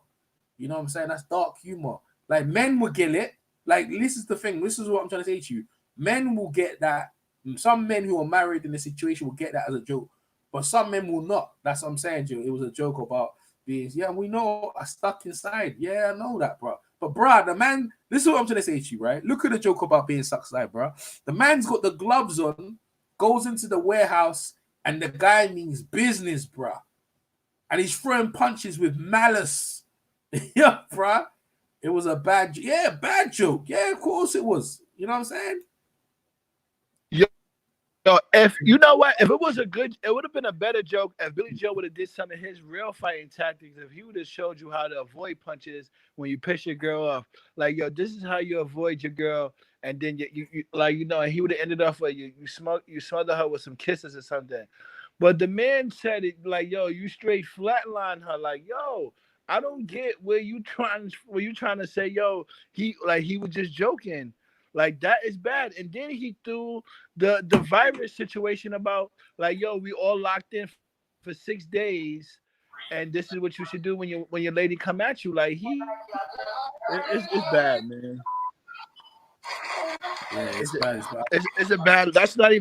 You know what I'm saying? That's dark humor. Like, men will get it. Like, this is the thing. This is what I'm trying to say to you. Men will get that. Some men who are married in a situation will get that as a joke, but some men will not. That's what I'm saying, Joe. It was a joke about being, yeah, we know I stuck inside. Yeah, I know that, bro. But, bro, the man, this is what I'm trying to say to you, right? Look at the joke about being stuck inside, bro. The man's got the gloves on, goes into the warehouse, and the guy means business, bro. And he's throwing punches with malice. Yeah, bro. It was a bad joke. Yeah, of course it was. You know what I'm saying? Yo, if you know what, if it was a good, it would have been a better joke if Billy Joe would have did some of his real fighting tactics. If he would have showed you how to avoid punches when you piss your girl off, like, yo, this is how you avoid your girl, and then you like, you know, and he would have ended off like you smother her with some kisses or something. But the man said it like, yo, you straight flatline her, like, yo, I don't get where you trying to say, yo, he was just joking. Like, that is bad. And then he threw the virus situation about, like, yo, we all locked in for 6 days, and this is what you should do when your lady come at you. Like, it's bad, man. Yeah, it's bad. It's a bad. That's not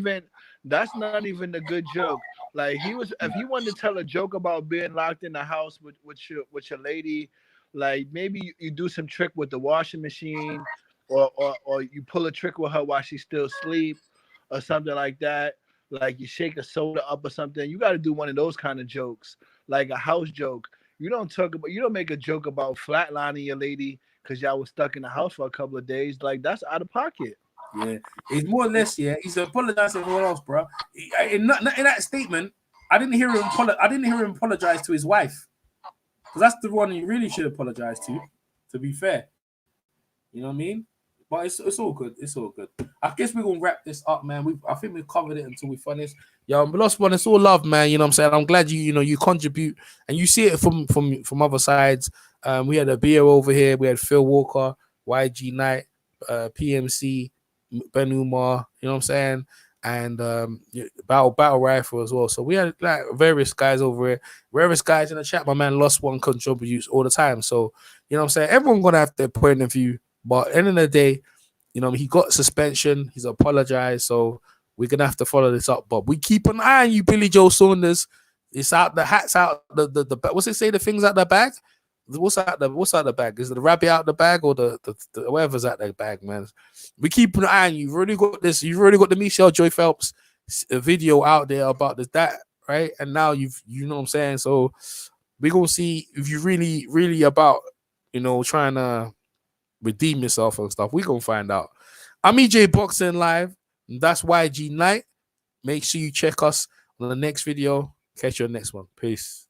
even a good joke. Like, if he wanted to tell a joke about being locked in the house with your lady, like, maybe you do some trick with the washing machine. Or you pull a trick with her while she's still asleep or something like that. Like, you shake a soda up or something. You got to do one of those kind of jokes, like a house joke. You don't make a joke about flatlining your lady because y'all was stuck in the house for a couple of days. Like, that's out of pocket. Yeah, he's more or less, yeah. He's apologizing for everyone else, bro. In that statement, I didn't hear him apologize to his wife, because that's the one he really should apologize to. To be fair, you know what I mean. But it's all good. It's all good. I guess we're gonna wrap this up, man. I think we've covered it until we finish. Yo, Lost One, it's all love, man. You know what I'm saying? I'm glad you contribute and you see it from other sides. We had a beer over here. We had Phil Walker, YG Knight, PMC, Ben Umar. You know what I'm saying? And Battle Rifle as well. So we had like various guys over here. Various guys in the chat. My man Lost One contributes all the time. So you know what I'm saying? Everyone gonna have their point of view. But at the end of the day, you know, he got suspension. He's apologized. So we're going to have to follow this up. But we keep an eye on you, Billy Joe Saunders. It's out, the hat's out, the what's it say, the things out the bag? What's out the bag? Is it the rabbit out the bag or the whatever's out the bag, man? We keep an eye on you. You've already got this. You've already got the Michelle Joy Phelps video out there about that, right? And now you know what I'm saying? So we're going to see if you really, really about, you know, trying to redeem yourself and stuff. We're gonna find out. I'm EJ Boxing Live. That's YG Knight. Make sure you check us on the next video. Catch you on the next one. Peace.